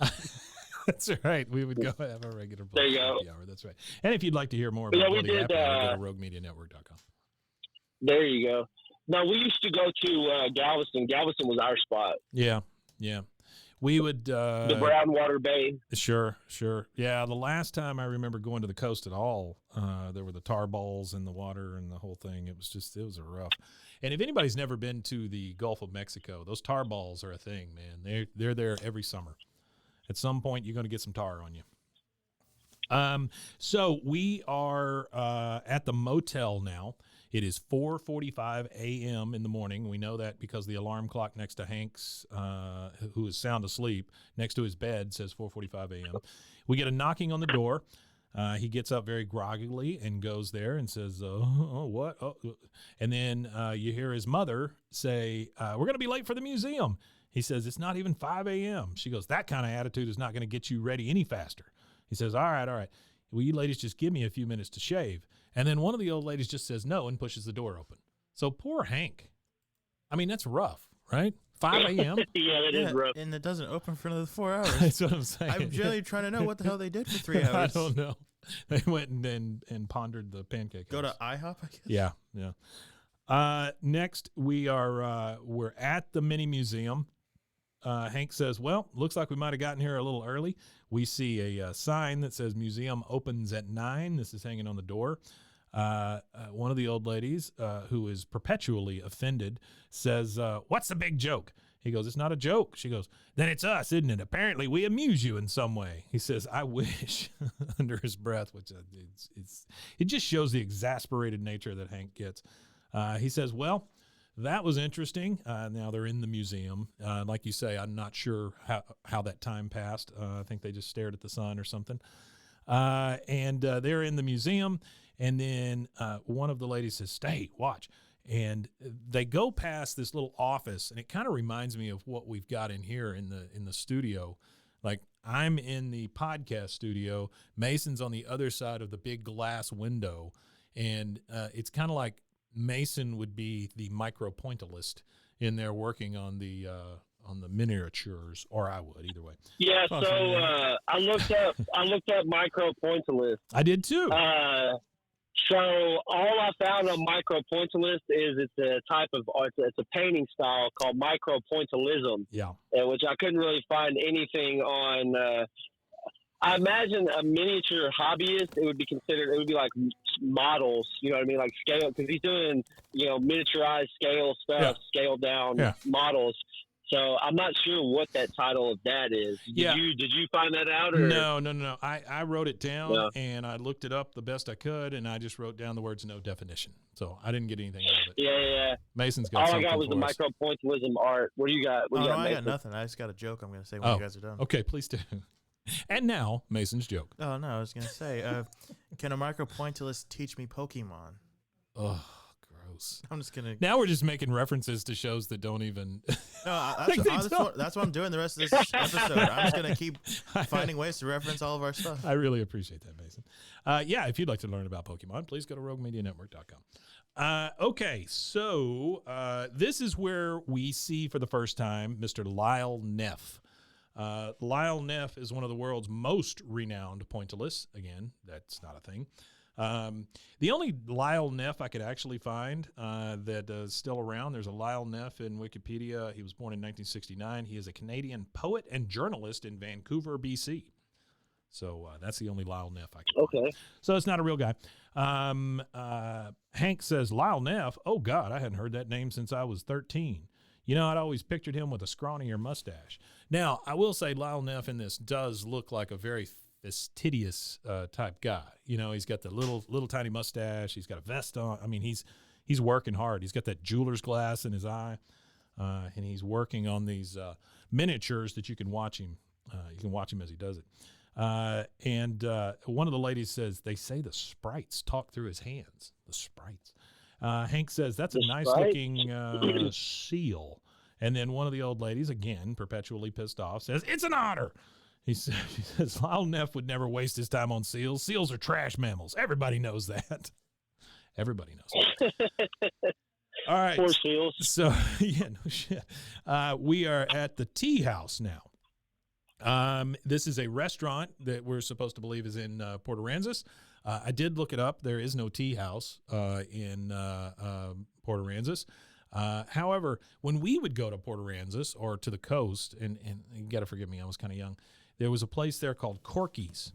That's right. We would go have a regular bloody happy hour. That's right. And if you'd like to hear more about bloody happy hour, go to roguemedianetwork.com. There you go. Now, we used to go to Galveston. Galveston was our spot. Yeah, yeah. We would the Brownwater Bay. Sure. Yeah, the last time I remember going to the coast at all, there were the tar balls in the water and the whole thing. It was a rough. And if anybody's never been to the Gulf of Mexico, those tar balls are a thing, man. They're there every summer. At some point, you're going to get some tar on you. So we are at the motel now. It is 4:45 a.m. in the morning. We know that because the alarm clock next to Hank's, who is sound asleep, next to his bed says 4:45 a.m. We get a knocking on the door. He gets up very groggily and goes there and says, what? Oh. And then you hear his mother say, we're going to be late for the museum. He says, it's not even 5 a.m. She goes, that kind of attitude is not going to get you ready any faster. He says, all right. Will you ladies just give me a few minutes to shave? And then one of the old ladies just says no and pushes the door open. So poor Hank. I mean, that's rough, right? 5 a.m.? Yeah, that is rough. And it doesn't open for another 4 hours. That's what I'm saying. I'm generally trying to know what the hell they did for 3 hours. I don't know. They went and pondered the pancake Go house. to IHOP, I guess? Yeah. Next, we're at the mini museum. Hank says, well, looks like we might have gotten here a little early. We see a sign that says museum opens at 9. This is hanging on the door. One of the old ladies, who is perpetually offended, says, what's the big joke? He goes, it's not a joke. She goes, then it's us, isn't it? Apparently we amuse you in some way. He says, I wish, under his breath, which it just shows the exasperated nature that Hank gets. He says, well, that was interesting. Now they're in the museum. Like you say, I'm not sure how that time passed. I think they just stared at the sun or something. And they're in the museum. And then one of the ladies says, stay, watch. And they go past this little office. And it kind of reminds me of what we've got in here in the studio. Like I'm in the podcast studio. Mason's on the other side of the big glass window. And it's kind of like Mason would be the micropointillist in there working on the miniatures, or I would either way. Yeah, so I looked up micropointillist. I did too. So all I found on micropointillist is it's a type of it's a painting style called micropointillism. Yeah, which I couldn't really find anything on. I imagine a miniature hobbyist, it would be like models, you know what I mean? Like scale, because he's doing, miniaturized scale stuff, scaled down models. So I'm not sure what that title of that is. Did you find that out? Or? No. I wrote it down and I looked it up the best I could, and I just wrote down the words no definition. So I didn't get anything out of it. Yeah. Mason's got all something I got was the for us. micropointillism art. What do you got? I got nothing. I just got a joke I'm going to say when you guys are done. Okay, please do. And now, Mason's joke. Oh, no, I was going to say, can a micropointillist teach me Pokemon? Oh, gross. I'm just going to... Now we're just making references to shows that don't even... No, that's what I'm doing the rest of this episode. I'm just going to keep finding ways to reference all of our stuff. I really appreciate that, Mason. If you'd like to learn about Pokemon, please go to roguemedianetwork.com. Okay, so this is where we see for the first time Mr. Lyle Neff. Lyle Neff is one of the world's most renowned pointillists. Again, that's not a thing. The only Lyle Neff I could actually find that is still around, there's a Lyle Neff in Wikipedia. He was born in 1969. He is a Canadian poet and journalist in Vancouver, BC. So that's the only Lyle Neff I can find. So it's not a real guy. Hank says, Lyle Neff, oh, God, I hadn't heard that name since I was 13. You know, I'd always pictured him with a scrawnier mustache. Now, I will say Lyle Neff in this does look like a very fastidious type guy. You know, he's got the little tiny mustache. He's got a vest on. I mean, he's working hard. He's got that jeweler's glass in his eye, and he's working on these miniatures that you can watch him. You can watch him as he does it. And one of the ladies says, they say the sprites talk through his hands. The sprites. Hank says, that's a nice-looking seal. And then one of the old ladies, again, perpetually pissed off, says, it's an otter. She says, Lyle Neff would never waste his time on seals. Seals are trash mammals. Everybody knows that. Everybody knows that. All right. Poor seals. So, yeah, no shit. We are at the Tea House now. This is a restaurant that we're supposed to believe is in Port Aransas. I did look it up. There is no tea house in Port Aransas. However, when we would go to Port Aransas or to the coast, and you got to forgive me, I was kind of young, there was a place there called Corky's.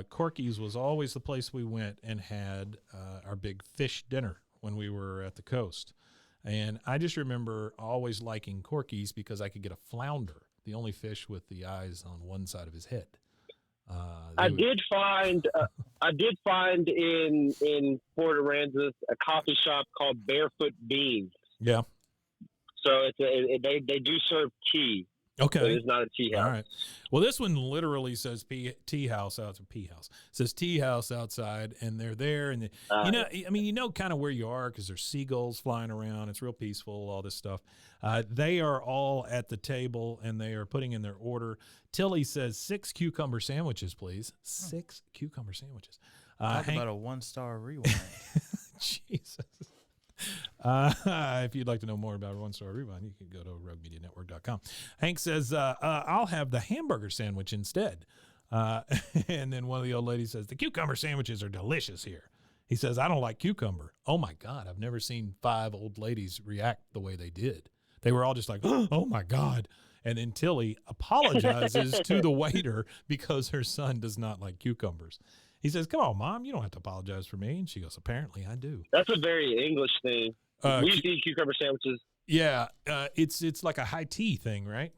Corky's was always the place we went and had our big fish dinner when we were at the coast. And I just remember always liking Corky's because I could get a flounder, the only fish with the eyes on one side of his head. I did find in Port Aransas a coffee shop called Barefoot Beans. Yeah. So they do serve tea. Okay. So it's not a tea house. All right. Well, this one literally says tea house outside. It says tea house outside, and they're there, and you know kind of where you are because there's seagulls flying around. It's real peaceful. All this stuff. They are all at the table, and they are putting in their order. Tilly says 6 cucumber sandwiches, please. 6 cucumber sandwiches. Talk about a 1-star rewind. Jesus. If you'd like to know more about One Star Rewind, you can go to roguemedianetwork.com. Hank says, I'll have the hamburger sandwich instead. And then one of the old ladies says, the cucumber sandwiches are delicious here. He says, I don't like cucumber. Oh, my God. I've never seen 5 old ladies react the way they did. They were all just like, oh, my God. And then Tilly apologizes to the waiter because her son does not like cucumbers. He says, come on, Mom, you don't have to apologize for me. And she goes, apparently I do. That's a very English thing. We used to eat cucumber sandwiches. Yeah, it's like a high tea thing, right?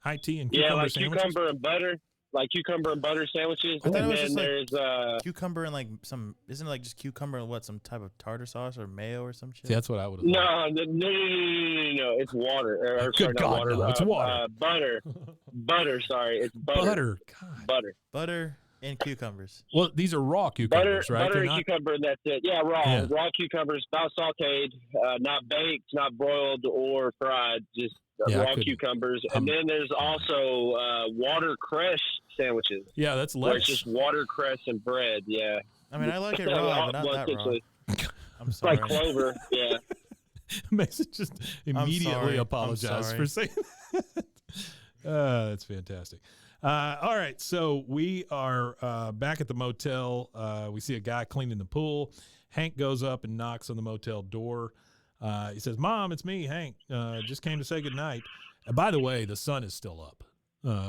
High tea and cucumber like sandwiches? cucumber and butter. Like cucumber and butter sandwiches. I thought And it was then just there's cucumber and like some, isn't it like just cucumber and what, some type of tartar sauce or mayo or some shit? See, that's what I would have no. It's water. Good God, no, it's water. Butter, sorry. It's butter. God. Butter and cucumbers. Well, these are raw cucumbers, right? Butter They're and not... cucumber, and that's it. Yeah, raw. Yeah. Raw cucumbers, not sauteed, not baked, not broiled or fried, just raw cucumbers. And then there's also watercress sandwiches. Yeah, that's where lettuce. it's just watercress and bread, yeah. I mean, I like it raw, but not that raw. I'm sorry. Like clover, yeah. Mason just immediately apologized for saying that. That's fantastic. All right, so we are back at the motel. We see a guy cleaning the pool. Hank goes up and knocks on the motel door. He says, Mom, it's me, Hank. Just came to say goodnight. And by the way, the sun is still up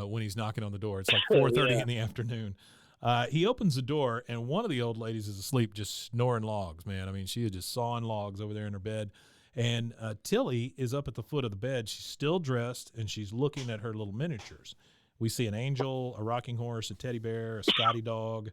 when he's knocking on the door. It's like 4:30 in the afternoon. He opens the door, and one of the old ladies is asleep just snoring logs, man. I mean, she is just sawing logs over there in her bed. And Tilly is up at the foot of the bed. She's still dressed, and she's looking at her little miniatures. We see an angel, a rocking horse, a teddy bear, a Scotty dog.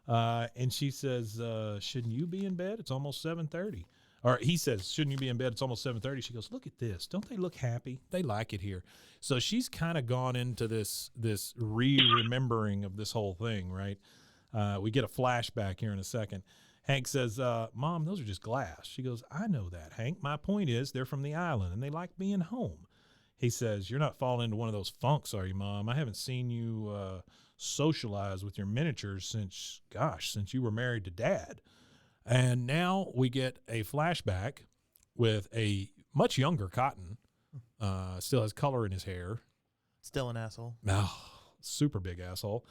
And she says, shouldn't you be in bed? It's almost 7:30. Or he says, shouldn't you be in bed? It's almost 7:30. She goes, look at this. Don't they look happy? They like it here. So she's kind of gone into this remembering of this whole thing, right? We get a flashback here in a second. Hank says, Mom, those are just glass. She goes, I know that, Hank. My point is they're from the island, and they like being home. He says, you're not falling into one of those funks, are you, Mom? I haven't seen you socialize with your miniatures since you were married to Dad. And now we get a flashback with a much younger Cotton. Still has color in his hair. Still an asshole. Oh, super big asshole.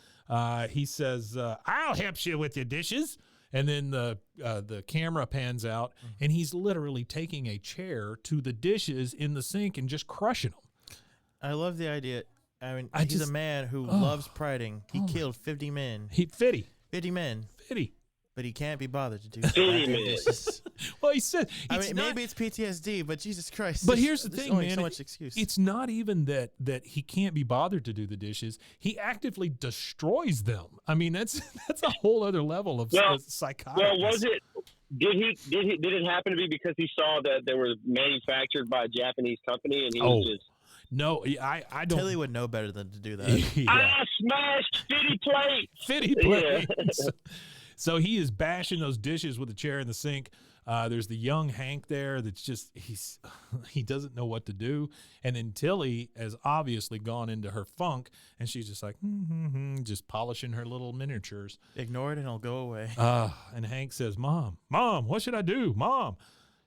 He says, I'll help you with your dishes. And then the camera pans out, and he's literally taking a chair to the dishes in the sink and just crushing them. I love the idea. I mean, I he's just- a man who loves priding. He killed 50 men. 50. 50 men. But he can't be bothered to do that. Well, he said, I mean, maybe it's PTSD, but Jesus Christ. But here's the there's thing, only man. so much excuse. It's not even that he can't be bothered to do the dishes. He actively destroys them. I mean, that's a whole other level of psychotic. Well, did it happen to be because he saw that they were manufactured by a Japanese company and he was just. No, I don't. Tilly would know better than to do that. Yeah. I smashed 50 plates. 50 plates. So he is bashing those dishes with a chair in the sink. There's the young Hank there that's just he doesn't know what to do. And then Tilly has obviously gone into her funk, and she's just like just polishing her little miniatures. Ignore it and it'll go away. And Hank says, Mom, what should I do? Mom.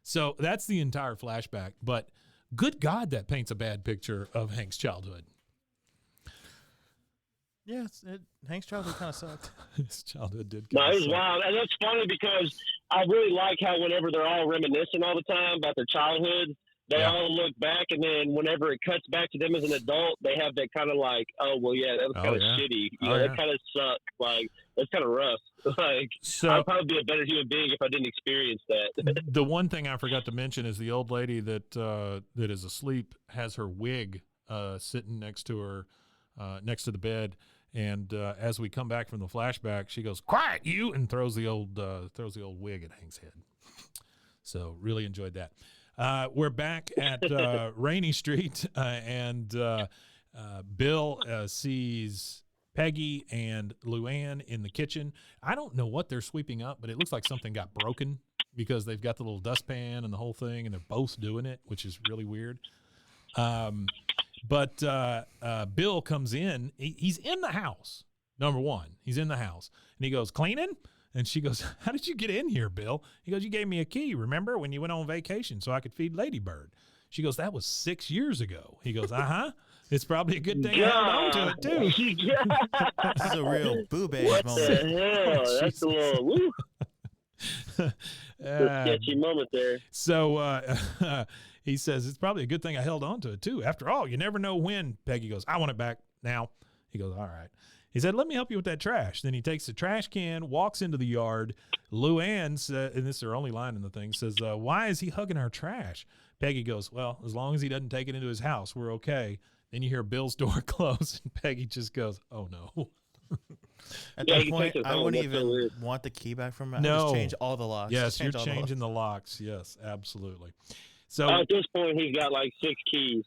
So that's the entire flashback. But good God, that paints a bad picture of Hank's childhood. Yeah, Hank's childhood kind of sucked. His childhood did. No, kinda it was suck. wild. And that's funny because I really like how whenever they're all reminiscing all the time about their childhood, they all look back, and then whenever it cuts back to them as an adult, they have that kind of like, oh, well, yeah, that was kind of shitty. You know, that kind of sucked. Like, that's kind of rough. Like, So- I'd probably be a better human being if I didn't experience that. The one thing I forgot to mention is the old lady that is asleep has her wig sitting next to her, next to the bed. And as we come back from the flashback, she goes, "Quiet, you!" and throws the old wig at Hank's head. So really enjoyed that. We're back at Rainy Street, and Bill sees Peggy and Luann in the kitchen. I don't know what they're sweeping up, but it looks like something got broken because they've got the little dustpan and the whole thing, and they're both doing it, which is really weird. But Bill comes in. He's in the house, number one. He's in the house. And he goes, "Cleaning?" And she goes, "How did you get in here, Bill?" He goes, "You gave me a key, remember, when you went on vacation so I could feed Ladybird." She goes, "That was 6 years ago." He goes, "Uh-huh. It's probably a good thing I held on to it, too." This is a real boo-babe What moment. the hell? That's a little woo. Sketchy moment there. So he says, "It's probably a good thing I held on to it, too. After all, you never know when." Peggy goes, "I want it back now." He goes, "All right." He said, "Let me help you with that trash." Then he takes the trash can, walks into the yard. Luann said, and this is her only line in the thing, says, "Why is he hugging our trash?" Peggy goes, "Well, as long as he doesn't take it into his house, we're okay." Then you hear Bill's door close, and Peggy just goes, "Oh, no." At Yeah, that you point, take it I home. wouldn't That's so even weird. want the key back from it. No. I just change all the locks. Yes, Just change you're all the locks. changing the locks. Yes, absolutely. So At this point, he's got like 6 keys.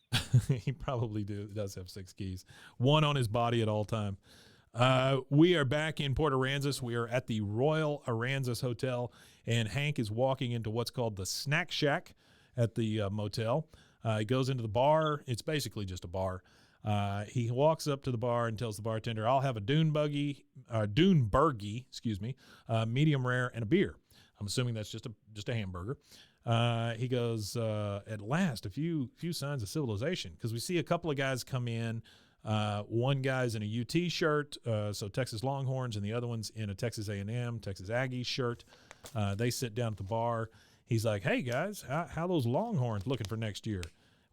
he probably does have 6 keys, one on his body at all time. We are back in Port Aransas. We are at the Royal Aransas Hotel, and Hank is walking into what's called the Snack Shack at the motel. He goes into the bar. It's basically just a bar. He walks up to the bar and tells the bartender, "I'll have a Dune burgie, medium rare, and a beer." I'm assuming that's just a hamburger. He goes, "At last, a few signs of civilization," because we see a couple of guys come in. One guy's in a UT shirt, so Texas Longhorns, and the other one's in a Texas A&M, Texas Aggies shirt. They sit down at the bar. He's like, "Hey guys, how those Longhorns looking for next year?"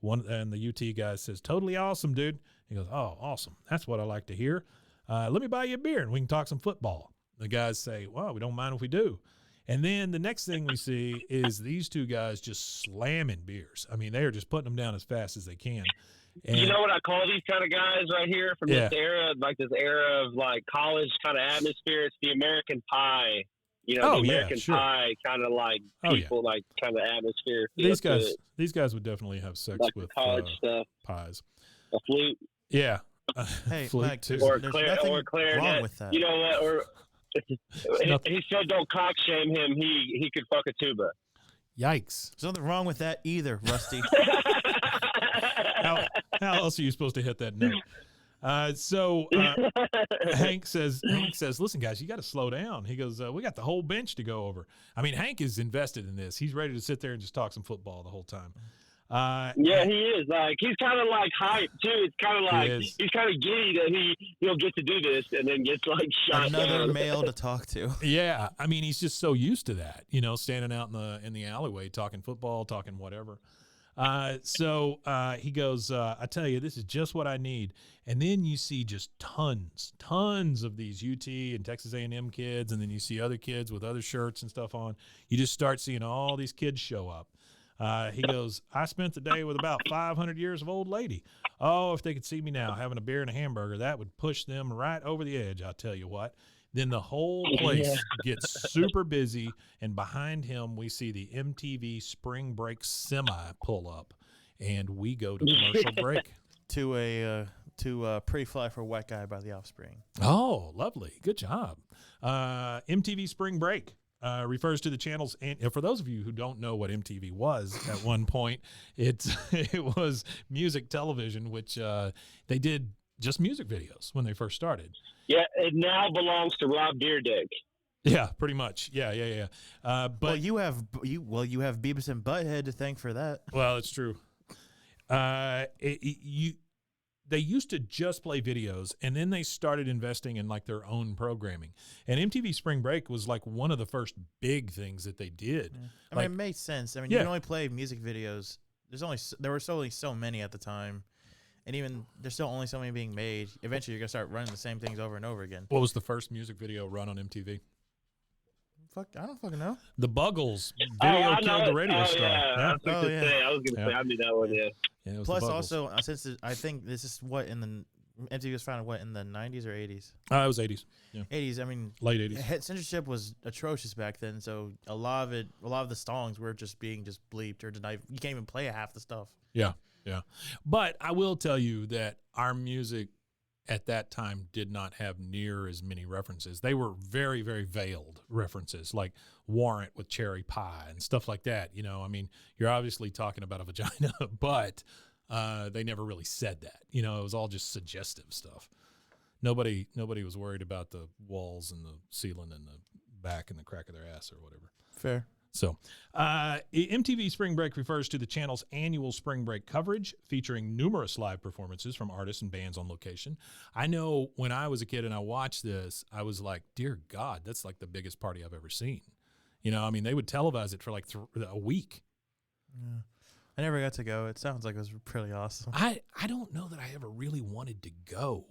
And the UT guy says, "Totally awesome, dude." He goes, "Oh, awesome. That's what I like to hear. Let me buy you a beer and we can talk some football." The guys say, "Well, we don't mind if we do." And then the next thing we see is these two guys just slamming beers. I mean, they are just putting them down as fast as they can. And You know what I call these kind of guys right here from this era, like this era of like college kind of atmosphere? It's the American Pie, the American Pie kind of like people, like kind of atmosphere. These guys would definitely have sex like with college stuff, pies. a flute, Yeah. Hey, Flute Mike, too. or there's clarinet. nothing wrong with that. You know what? Or nothing. he said, "Don't cock shame him. He could fuck a tuba." Yikes. There's nothing wrong with that either, Rusty. How else are you supposed to hit that note? So Hank says, "Listen, guys, you got to slow down." He goes, "We got the whole bench to go over." I mean, Hank is invested in this. He's ready to sit there and just talk some football the whole time. Yeah, he is. Like, he's kind of like hype too. It's kind of like he's kind of giddy that he'll get to do this and then gets like shot Another down. male to talk to. Yeah, I mean, he's just so used to that, standing out in the alleyway talking football, talking whatever. So he goes, I tell you, this is just what I need. And then you see just tons of these UT and Texas A&M kids, and then you see other kids with other shirts and stuff on. You just start seeing all these kids show up. He goes, I spent the day with about 500 years of old lady. Oh, if they could see me now having a beer and a hamburger, that would push them right over the edge, I'll tell you what. Then the whole place gets super busy, and behind him we see the MTV Spring Break semi pull up, and we go to commercial break. To Pretty Fly for a White Guy by The Offspring. Oh, lovely. Good job. MTV Spring Break refers to the channels, and for those of you who don't know what MTV was at one point, it was music television, which they did just music videos when they first started. Yeah, it now belongs to Rob Dyrdek. Yeah, pretty much. Yeah. But you have Beavis and Butthead to thank for that. Well, it's true. They used to just play videos, and then they started investing in like their own programming. And MTV Spring Break was like one of the first big things that they did. Yeah. I mean, it made sense. I mean, you can only play music videos. There were only so many at the time, and even there's still only so many being made. Eventually, you're gonna start running the same things over and over again. What was the first music video run on MTV? I don't fucking know. The Buggles video killed the radio star. Yeah. I was gonna say I knew that one. Yeah. Plus, also, since I think this is MTV was founded in the 90s or 80s? It was 80s. Yeah. 80s. I mean, late 80s. Censorship was atrocious back then, so a lot of the songs were just being bleeped or denied. You can't even play half the stuff. Yeah. But I will tell you that our music at that time did not have near as many references. They were very, very veiled references, like Warrant with cherry pie and stuff like that. I mean, you're obviously talking about a vagina, but they never really said that. It was all just suggestive stuff. Nobody was worried about the walls and the ceiling and the back and the crack of their ass or whatever. Fair. So, MTV Spring Break refers to the channel's annual spring break coverage, featuring numerous live performances from artists and bands on location. I know when I was a kid and I watched this, I was like, dear God, that's like the biggest party I've ever seen. I mean, they would televise it for like a week. Yeah. I never got to go. It sounds like it was pretty awesome. I don't know that I ever really wanted to go,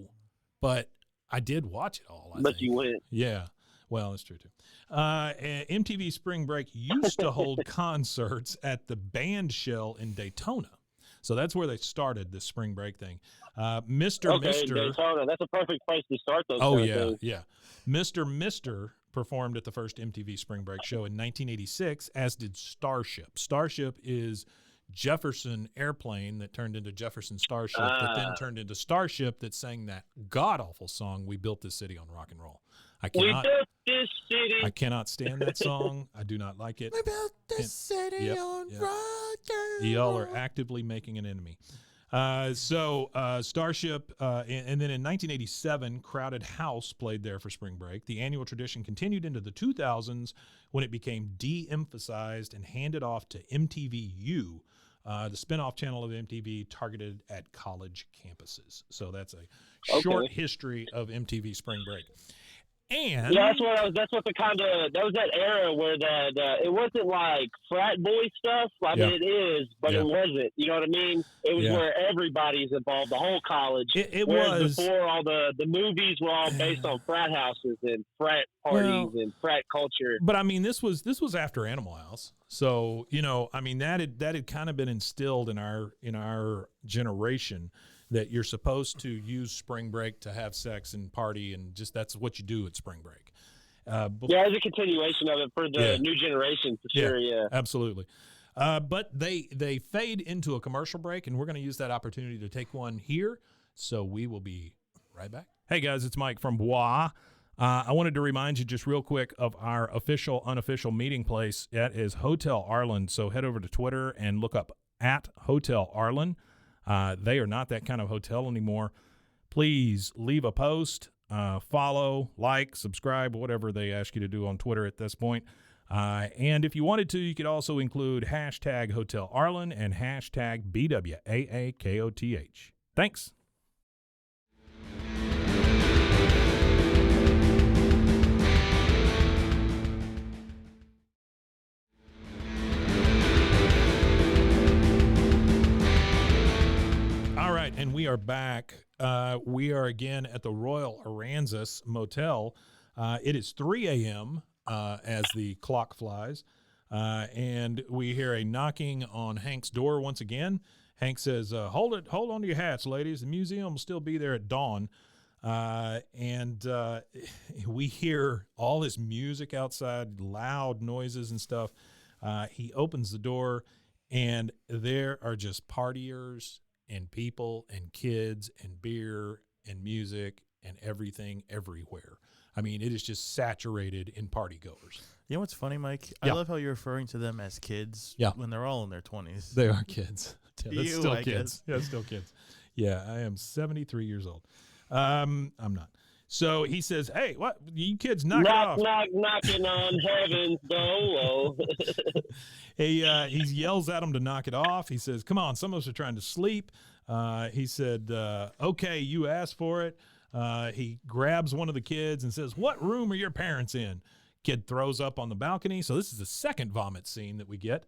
but I did watch it all. I think. You went. Yeah. Well, that's true, too. MTV Spring Break used to hold concerts at the Band Shell in Daytona. So that's where they started the Spring Break thing. Mr. Daytona. That's a perfect place to start those things. Yeah. Mr. performed at the first MTV Spring Break show in 1986, as did Starship. Starship is Jefferson Airplane that turned into Jefferson Starship, that then turned into Starship, that sang that god-awful song, We Built This City on Rock and Roll. We built this city. I cannot stand that song. I do not like it. We built this city on rock and roll. Y'all are actively making an enemy. Starship, and then in 1987, Crowded House played there for Spring Break. The annual tradition continued into the 2000s when it became de-emphasized and handed off to MTVU, the spinoff channel of MTV targeted at college campuses. So that's a short history of MTV Spring Break. And that's what that was that era where it wasn't like frat boy stuff. I mean, it is, but it wasn't. You know what I mean? It was where everybody's involved, the whole college. It was before all the movies were all based on frat houses and frat parties and frat culture. But I mean, this was after Animal House, so I mean that had kind of been instilled in our generation, that you're supposed to use spring break to have sex and party, and just that's what you do at spring break. It's a continuation of it for the new generation, for sure. Yeah, absolutely. But they fade into a commercial break, and we're going to use that opportunity to take one here. So we will be right back. Hey guys, it's Mike from Bwaaa. I wanted to remind you just real quick of our official, unofficial meeting place. That is Hotel Arlen. So head over to Twitter and look up at Hotel Arlen. They are not that kind of hotel anymore. Please leave a post, follow, like, subscribe, whatever they ask you to do on Twitter at this point. And if you wanted to, you could also include hashtag Hotel Arlen and hashtag BWAAKOTH. Thanks. All right, and we are back. We are again at the Royal Aransas Motel. It is 3 a.m. As the clock flies, and we hear a knocking on Hank's door once again. Hank says, hold on to your hats, ladies. The museum will still be there at dawn. And we hear all this music outside, loud noises and stuff. He opens the door, and there are just partiers and people and kids and beer and music and everything everywhere. I mean, it is just saturated in party goers. You know what's funny, Mike? Yeah. I love how you're referring to them as kids when they're all in their 20s. They are kids. Yeah, that's You, still I kids. guess. Yeah, still kids. Yeah, I am 73 years old. I'm not. So he says, hey, what? You kids knock it off. Knocking on heaven's door. He yells at them to knock it off. He says, come on, some of us are trying to sleep. He said, okay, you asked for it. He grabs one of the kids and says, what room are your parents in? Kid throws up on the balcony. So this is the second vomit scene that we get.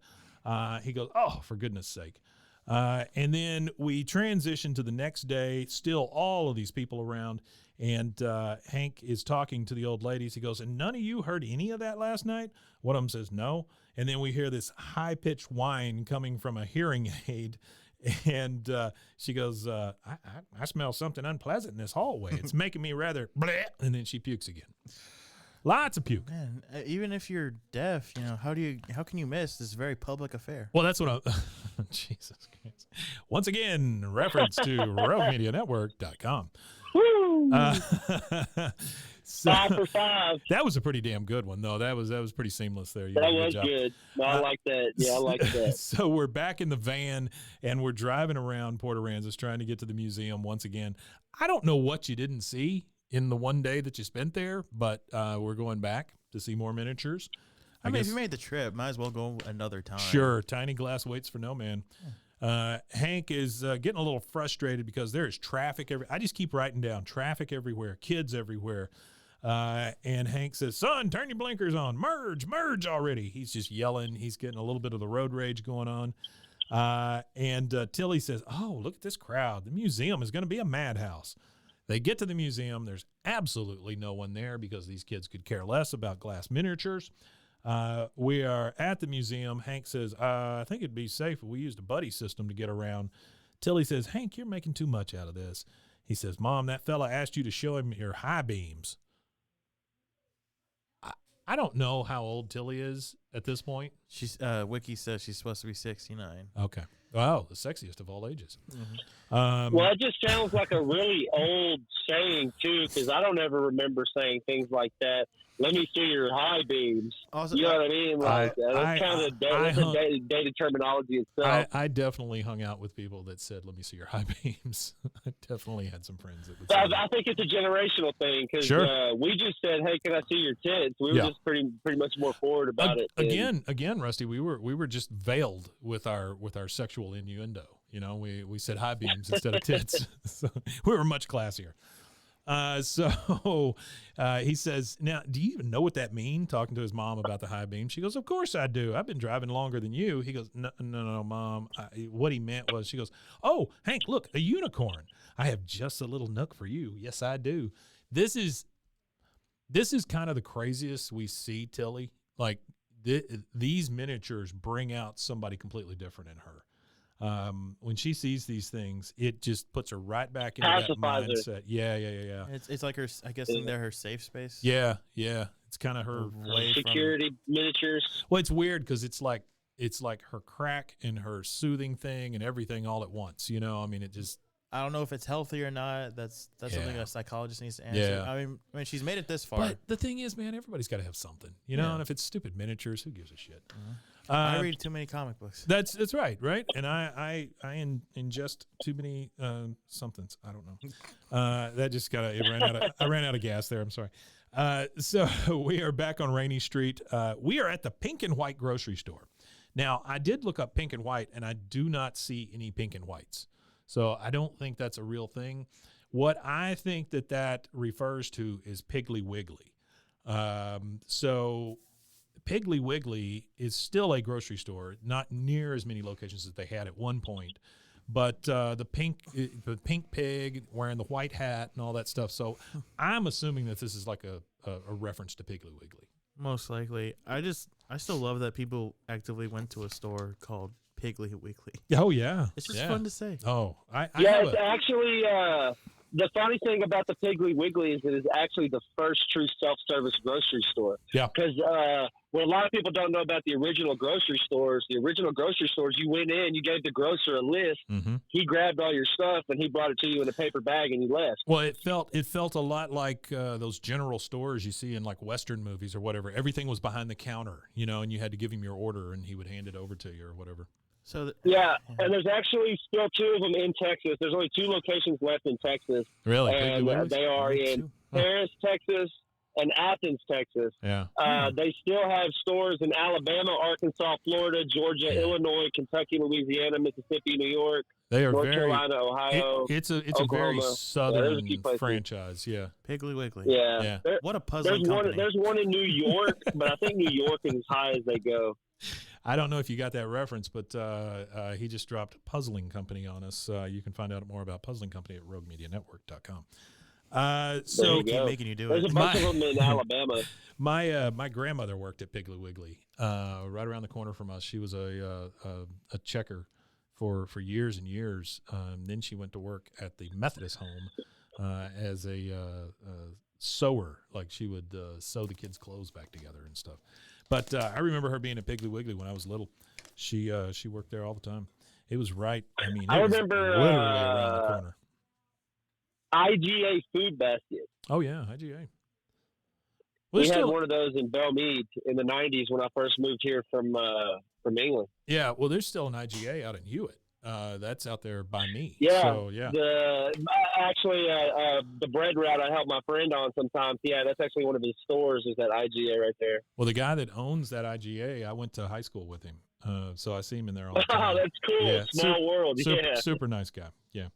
He goes, oh, for goodness sake. And then we transition to the next day, still all of these people around. And Hank is talking to the old ladies. He goes, and none of you heard any of that last night? One of them says, no. And then we hear this high-pitched whine coming from a hearing aid. And she goes, I smell something unpleasant in this hallway. It's making me rather bleh. And then she pukes again. Lots of puke. Man, even if you're deaf, how can you miss this very public affair? Well, that's what Jesus Christ. Once again, reference to RogueMediaNetwork.com. So, 5 for 5. That was a pretty damn good one, though. That was pretty seamless there. That was good. No, I like that. Yeah, I like that. So we're back in the van, and we're driving around Port Aransas trying to get to the museum once again. I don't know what you didn't see in the one day that you spent there, but we're going back to see more miniatures. I mean, if you made the trip, might as well go another time. Sure. Tiny glass waits for no man. Hank is getting a little frustrated because there is traffic. I just keep writing down traffic everywhere, kids everywhere. And Hank says, son, turn your blinkers on. Merge already. He's just yelling. He's getting a little bit of the road rage going on. And Tilly says, oh, look at this crowd. The museum is going to be a madhouse. They get to the museum. There's absolutely no one there because these kids could care less about glass miniatures. We are at the museum. Hank says, I think it'd be safe if we used a buddy system to get around. Tilly says, Hank, you're making too much out of this. He says, Mom, that fella asked you to show him your high beams. I don't know how old Tilly is at this point. She's Wiki says she's supposed to be 69. Okay. Wow, the sexiest of all ages. Mm-hmm. Well, it just sounds like a really old saying, too, because I don't ever remember saying things like that. Let me see your high beams. Also, you know what I mean? Like, that's kind of dated terminology itself. I definitely hung out with people that said, let me see your high beams. I definitely had some friends that would So say that. I think it's a generational thing because Sure. we just said, hey, can I see your tits? We were just pretty much more forward about it. Again, Rusty, we were just veiled with our sexual innuendo. You know, we said high beams instead of tits. So we were much classier. So he says, now, do you even know what that means? Talking to his mom about the high beam. She goes, of course I do. I've been driving longer than you. He goes, no, Mom. What he meant was, she goes, oh, Hank, look, a unicorn. I have just a little nook for you. Yes, I do. This is kind of the craziest we see Tilly. Like these miniatures bring out somebody completely different in her. When she sees these things, it just puts her right back into that mindset. Yeah. It's like her, I guess, they're her safe space. Yeah. It's kind of her security miniatures. Well, it's weird because it's like her crack and her soothing thing and everything all at once. You know, I mean, it just. I don't know if it's healthy or not. That's something a psychologist needs to answer. Yeah. I mean, she's made it this far. But the thing is, man, everybody's got to have something, you know. And if it's stupid miniatures, who gives a shit? I read too many comic books. That's right, and I ingest too many somethings. I don't know. That just I ran out of gas there. I'm sorry. So we are back on Rainy Street. We are at the Pink and White grocery store. Now, I did look up Pink and White, and I do not see any Pink and Whites. So I don't think that's a real thing. What I think that refers to is Piggly Wiggly. So Piggly Wiggly is still a grocery store, not near as many locations as they had at one point. But the pink pig wearing the white hat and all that stuff. So I'm assuming that this is like a reference to Piggly Wiggly. Most likely. I still love that people actively went to a store called Piggly Wiggly. Oh, yeah. It's just fun to say. Oh, It's actually the funny thing about the Piggly Wiggly is it is actually the first true self-service grocery store. Yeah. Because what a lot of people don't know about the original grocery stores, you went in, you gave the grocer a list, he grabbed all your stuff, and he brought it to you in a paper bag, and you left. Well, it felt a lot like those general stores you see in like Western movies or whatever. Everything was behind the counter, and you had to give him your order, and he would hand it over to you or whatever. So and there's actually still 2 of them in Texas. There's only 2 locations left in Texas. Really? And they are in Paris, Texas, and Athens, Texas. Yeah. They still have stores in Alabama, Arkansas, Florida, Georgia, Illinois, Kentucky, Louisiana, Mississippi, New York, They are North very. Carolina, Ohio. It's a Oklahoma. very southern a few places. franchise. Yeah. Piggly Wiggly. Yeah. Yeah. What a puzzling company. There's one in New York, but I think New York is as high as they go. I don't know if you got that reference, but he just dropped Puzzling Company on us. You can find out more about Puzzling Company at roguemedianetwork.com. So keep making you do There's it. a bunch of them in Alabama. my grandmother worked at Piggly Wiggly right around the corner from us. She was a checker for years and years. Then she went to work at the Methodist home as a sewer. Like she would sew the kids' clothes back together and stuff. But I remember her being at Piggly Wiggly when I was little. She worked there all the time. It was right. I mean, it was remember literally around the corner. IGA Food Basket. Oh yeah, IGA. We had one of those in Belmead in the 90s when I first moved here from England. Yeah, well, there's still an IGA out in Hewitt. That's out there by me. Yeah. So, yeah. The bread route I help my friend on sometimes. Yeah, that's actually one of his stores is that IGA right there. Well, the guy that owns that IGA, I went to high school with him. So I see him in there all the time. Oh, that's cool. Yeah. Small world. Super nice guy. Yeah.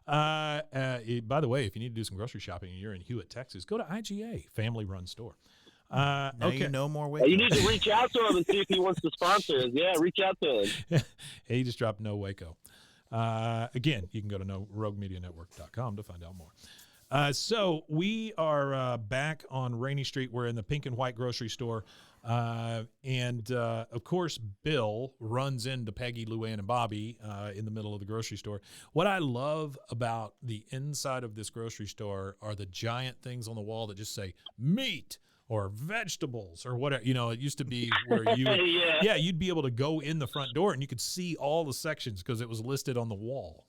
By the way, if you need to do some grocery shopping and you're in Hewitt, Texas, go to IGA, family-run store. Now okay. you know more Waco. You need to reach out to him and see if he wants to sponsor us. Yeah, reach out to him. He just dropped No Waco. Again, you can go to roguemedianetwork.com to find out more. So we are back on Rainy Street. We're in the Pink and White grocery store. And of course, Bill runs into Peggy, Luann, and Bobby in the middle of the grocery store. What I love about the inside of this grocery store are the giant things on the wall that just say meat or vegetables or whatever. You know, it used to be where you you'd be able to go in the front door and you could see all the sections because it was listed on the wall.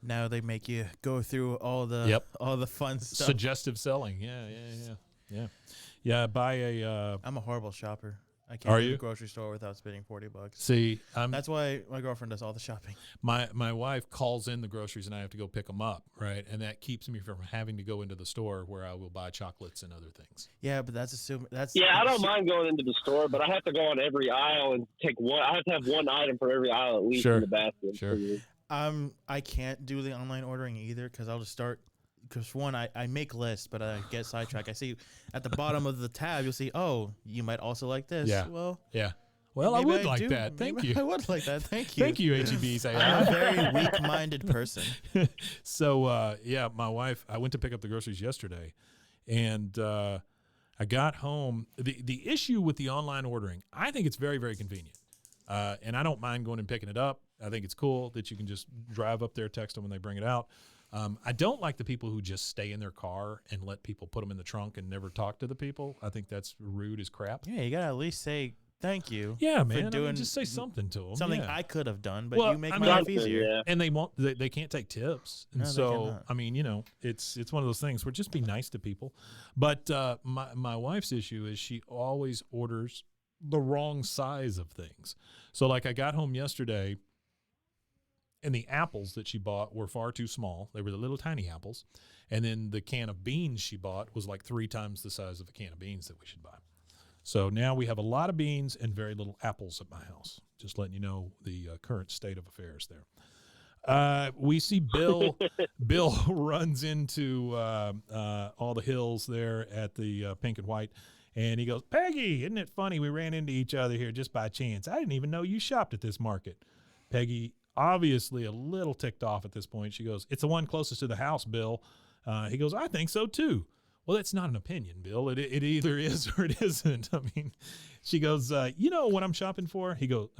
Now they make you go through all the fun stuff. Suggestive selling. Yeah. Buy a. I'm a horrible shopper. I can't Are go to you? the grocery store without spending $40. See, that's why my girlfriend does all the shopping. My wife calls in the groceries and I have to go pick them up, right? And that keeps me from having to go into the store where I will buy chocolates and other things. Yeah, but that's assuming that's. Yeah, I don't mind going into the store, but I have to go on every aisle and take one. I have to have one item for every aisle at least in the basket. Sure. I can't do the online ordering either because I'll just start. Because one, I make lists, but I get sidetracked. I see at the bottom of the tab, you'll see, oh, you might also like this. Yeah. Well, I would like that. Thank you. I would like that. Thank you. Thank you, HEBs. I'm a very weak-minded person. So, my wife, I went to pick up the groceries yesterday, and I got home. The issue with the online ordering, I think it's very, very convenient. And I don't mind going and picking it up. I think it's cool that you can just drive up there, text them when they bring it out. I don't like the people who just stay in their car and let people put them in the trunk and never talk to the people. I think that's rude as crap. Yeah, you got to at least say thank you. Yeah, man. Just say something to them. Something I could have done, but you make my life easier. Yeah. And they won't. They can't take tips. And so, I mean, it's one of those things where just be nice to people. But my wife's issue is she always orders the wrong size of things. So, like, I got home yesterday, And the apples that she bought were far too small. They were the little tiny apples. And then the can of beans she bought was like 3 times the size of a can of beans that we should buy. So now we have a lot of beans and very little apples at my house. Just letting you know the current state of affairs there. We see Bill. Bill runs into all the hills there at the Pink and White. And he goes, Peggy, isn't it funny? We ran into each other here just by chance. I didn't even know you shopped at this market. Peggy, obviously a little ticked off at this point. She goes, it's the one closest to the house, Bill. He goes, I think so too. Well, that's not an opinion, Bill. It either is or it isn't. I mean, she goes, you know what I'm shopping for? He goes,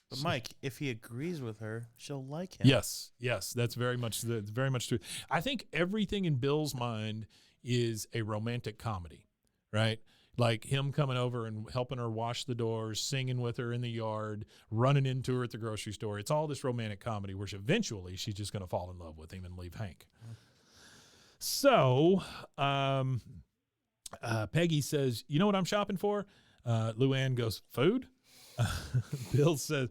But Mike, if he agrees with her, she'll like him. Yes, that's very much true. I think everything in Bill's mind is a romantic comedy, right? Like him coming over and helping her wash the doors, singing with her in the yard, running into her at the grocery store. It's all this romantic comedy where eventually she's just going to fall in love with him and leave Hank. So Peggy says, you know what I'm shopping for? Luann goes, food? Bill says,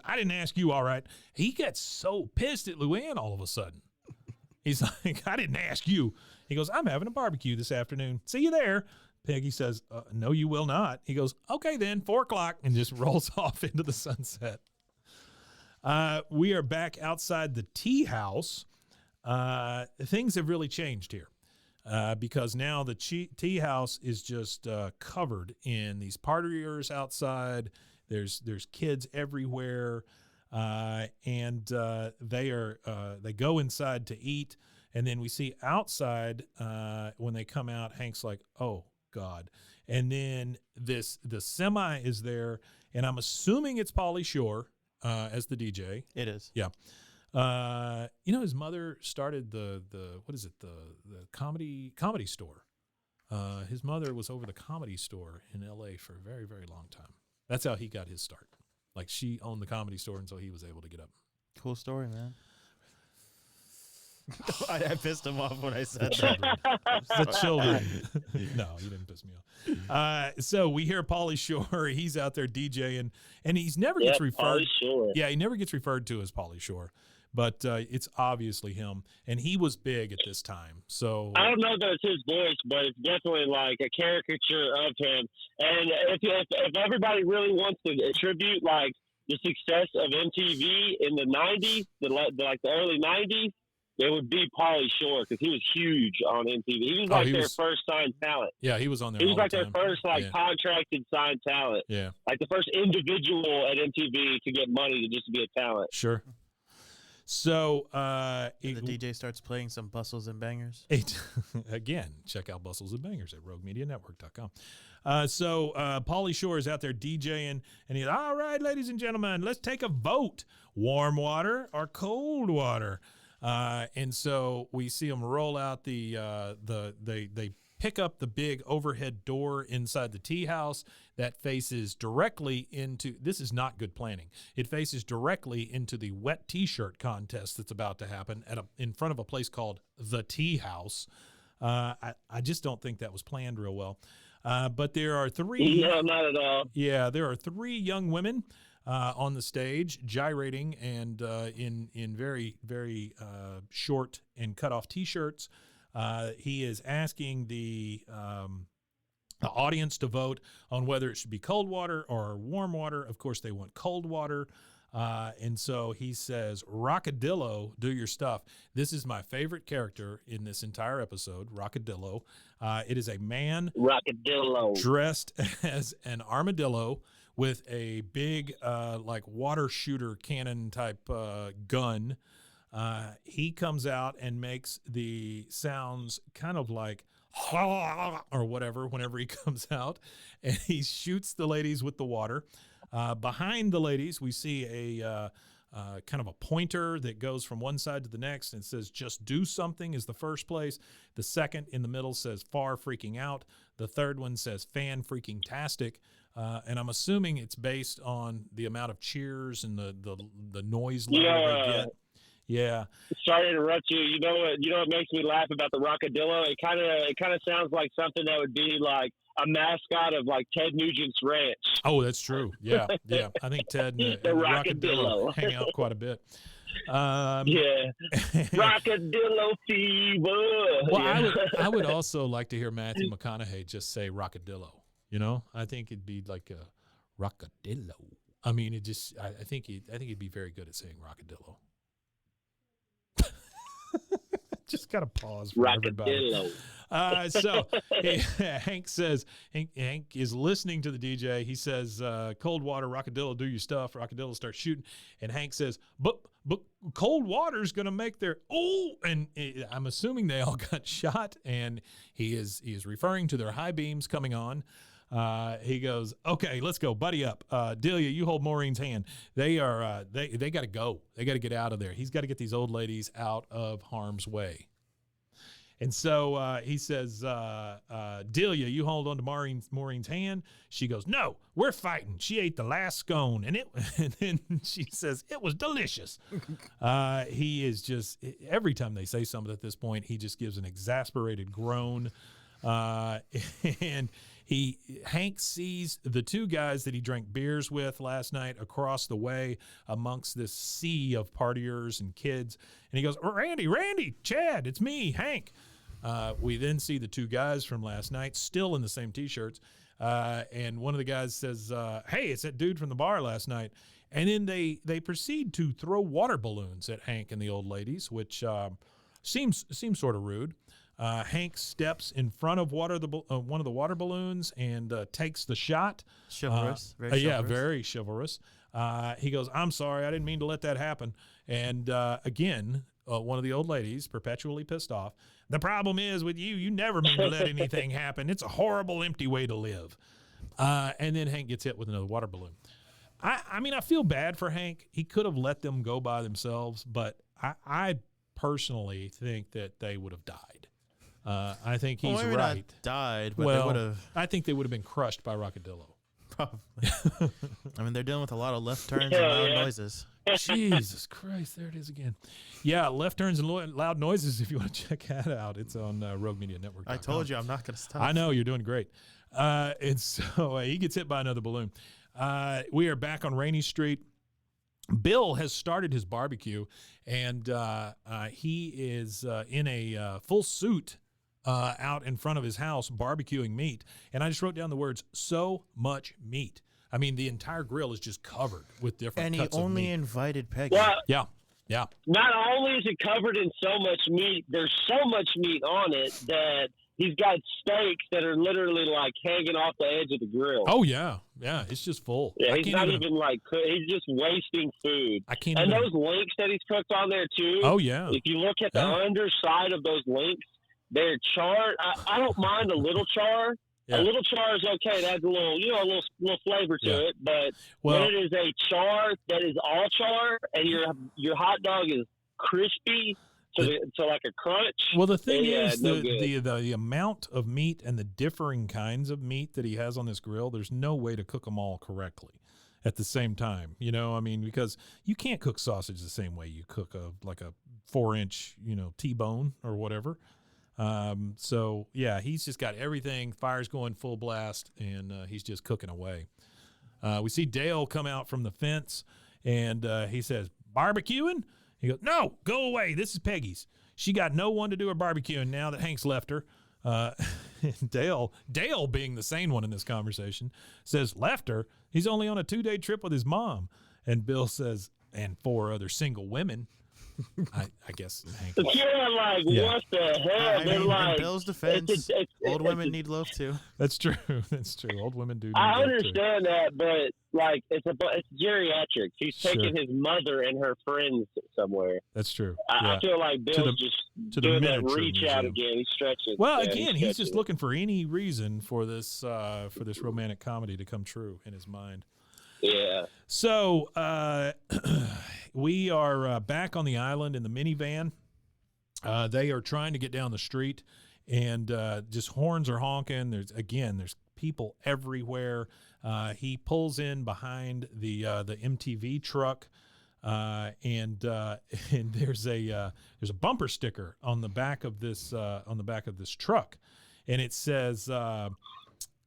I didn't ask you, all right. He gets so pissed at Luann all of a sudden. He's like, I didn't ask you. He goes, I'm having a barbecue this afternoon. See you there. Peggy says, no, you will not. He goes, okay, then, 4:00, and just rolls off into the sunset. We are back outside the tea house. Things have really changed here because now the tea house is just covered in these partiers outside. There's kids everywhere, and they go inside to eat. And then we see outside when they come out, Hank's like, oh, God. And then the semi is there, and I'm assuming it's Pauly Shore as the DJ. It is. Yeah. His mother started the comedy store. His mother was over the Comedy Store in L.A. for a very, very long time. That's how he got his start. Like, she owned the Comedy Store, and so he was able to get up. Cool story, man. I pissed him off when I said The children. No, you didn't piss me off. So we hear Pauly Shore. He's out there DJing, and he's never gets referred. Pauly Shore. Yeah, he never gets referred to as Pauly Shore, but it's obviously him, and he was big at this time. So I don't know that it's his voice, but it's definitely like a caricature of him. And if everybody really wants to attribute like the success of MTV in the '90s, the early '90s. It would be Pauly Shore because he was huge on MTV. He was like their first signed talent. Yeah, he was on there. He was all like the their time. first contracted signed talent. Yeah, like the first individual at MTV to get money to just be a talent. Sure. So the DJ starts playing some bustles and bangers. Again, check out Bustles and Bangers at roguemedianetwork.com. So Pauly Shore is out there DJing, and he's, all right, ladies and gentlemen, let's take a vote. Warm water or cold water? And so we see them roll out they pick up the big overhead door inside the tea house that faces directly into, this is not good planning. It faces directly into the wet t-shirt contest that's about to happen in front of a place called the Tea House. I just don't think that was planned real well. But there are 3. No, not at all. Yeah, there are 3 young women on the stage, gyrating and in very, very short and cut off T-shirts. He is asking the audience to vote on whether it should be cold water or warm water. Of course, they want cold water. And so he says, Rockadillo, do your stuff. This is my favorite character in this entire episode, Rockadillo. It is a man dressed as an armadillo with a big, like water shooter cannon type gun. He comes out and makes the sounds kind of like or whatever whenever he comes out, and he shoots the ladies with the water. Behind the ladies, we see a kind of a pointer that goes from one side to the next and says, just do something is the first place. The second in the middle says far freaking out. The third one says fan freaking tastic. And I'm assuming it's based on the amount of cheers and the noise level they get. Yeah. Sorry to interrupt you. You know what makes me laugh about the Rockadillo? It kind of sounds like something that would be like a mascot of like Ted Nugent's ranch. Oh, that's true. Yeah, yeah. I think Ted and The and Rockadillo. hang out quite a bit. Yeah, Rockadillo fever. Well, Yeah. I would also like to hear Matthew McConaughey just say Rockadillo. You know, I think it'd be like a Rockadillo. I mean, I think he'd be very good at saying Rockadillo. Just got to pause for everybody. So Hank says, Hank is listening to the DJ. He says, cold water, Rockadillo, do your stuff. Rockadillo starts shooting. And Hank says, but cold water's going to make their, and I'm assuming they all got shot. And he is referring to their high beams coming on. He goes, okay, let's go, buddy up. Delia, you hold Maureen's hand. They are, they got to go. They got to get out of there. He's got to get these old ladies out of harm's way. And so he says, Delia, you hold on to Maureen's hand. She goes, no, we're fighting. She ate the last scone. And then she says, it was delicious. He is just, every time they say something at this point, he just gives an exasperated groan. And Hank sees the two guys that he drank beers with last night across the way amongst this sea of partiers and kids. And he goes, Randy, Chad, it's me, Hank. We then see the two guys from last night still in the same T-shirts. And one of the guys says, hey, it's that dude from the bar last night. And then they proceed to throw water balloons at Hank and the old ladies, which seems sort of rude. Hank steps in front of one of the water balloons and takes the shot. Chivalrous. Very chivalrous. He goes, I'm sorry, I didn't mean to let that happen. And again, one of the old ladies, perpetually pissed off. The problem is with you never mean to let anything happen. It's a horrible, empty way to live. And then Hank gets hit with another water balloon. I mean, I feel bad for Hank. He could have let them go by themselves, but I personally think that they would have died. I think he's maybe right. Not died, but they would have. I think they would have been crushed by Rockadillo. Probably. I mean, they're dealing with a lot of left turns and loud noises. Jesus Christ, there it is again. Yeah, left turns and loud noises. If you want to check that out, it's on Rogue Media Network. I told you I'm not going to stop. I know you're doing great. And so he gets hit by another balloon. We are back on Rainy Street. Bill has started his barbecue, and he is in a full suit out in front of his house barbecuing meat. And I just wrote down the words, so much meat. I mean, the entire grill is just covered with different cuts of meat. And he only invited Peggy. Well, yeah. not only is it covered in so much meat, there's so much meat on it that he's got steaks that are literally like hanging off the edge of the grill. Oh, yeah. Yeah, it's just full. Yeah, he's not even like, he's just wasting food. I can't And even. those links that he's cooked on there, too. Oh, yeah. If you look at the underside of those links, they're charred. I don't mind a little char. Yeah. A little char is okay. It adds a little, a little flavor to it. But when it is a char that is all char, and your hot dog is crispy to like a crunch. Well, the thing is, the amount of meat and the differing kinds of meat that he has on this grill, there's no way to cook them all correctly at the same time. I mean, because you can't cook sausage the same way you cook a 4-inch, T-bone or whatever. So yeah, he's just got everything. Fire's going full blast, and he's just cooking away. We see Dale come out from the fence, and he says, "Barbecuing?" He goes, "No, go away. This is Peggy's. She got no one to do her barbecuing now that Hank's left her." Dale, being the sane one in this conversation, says, "Left her? He's only on a 2-day trip with his mom." And Bill says, "And 4 other single women." I guess Hank. What the hell? I They're mean, like, in Bill's defense, old women need love too. That's true. That's true. Old women do. I understand that, but it's geriatrics. He's taking his mother and her friends somewhere. That's true. I feel like Bill's just doing that reach out again. He's stretching. Well, again, he's just looking for any reason for this romantic comedy to come true in his mind. Yeah. So we are back on the island in the minivan. They are trying to get down the street, and just horns are honking. There's people everywhere. He pulls in behind the MTV truck, and there's a bumper sticker on the back of this truck, and it says,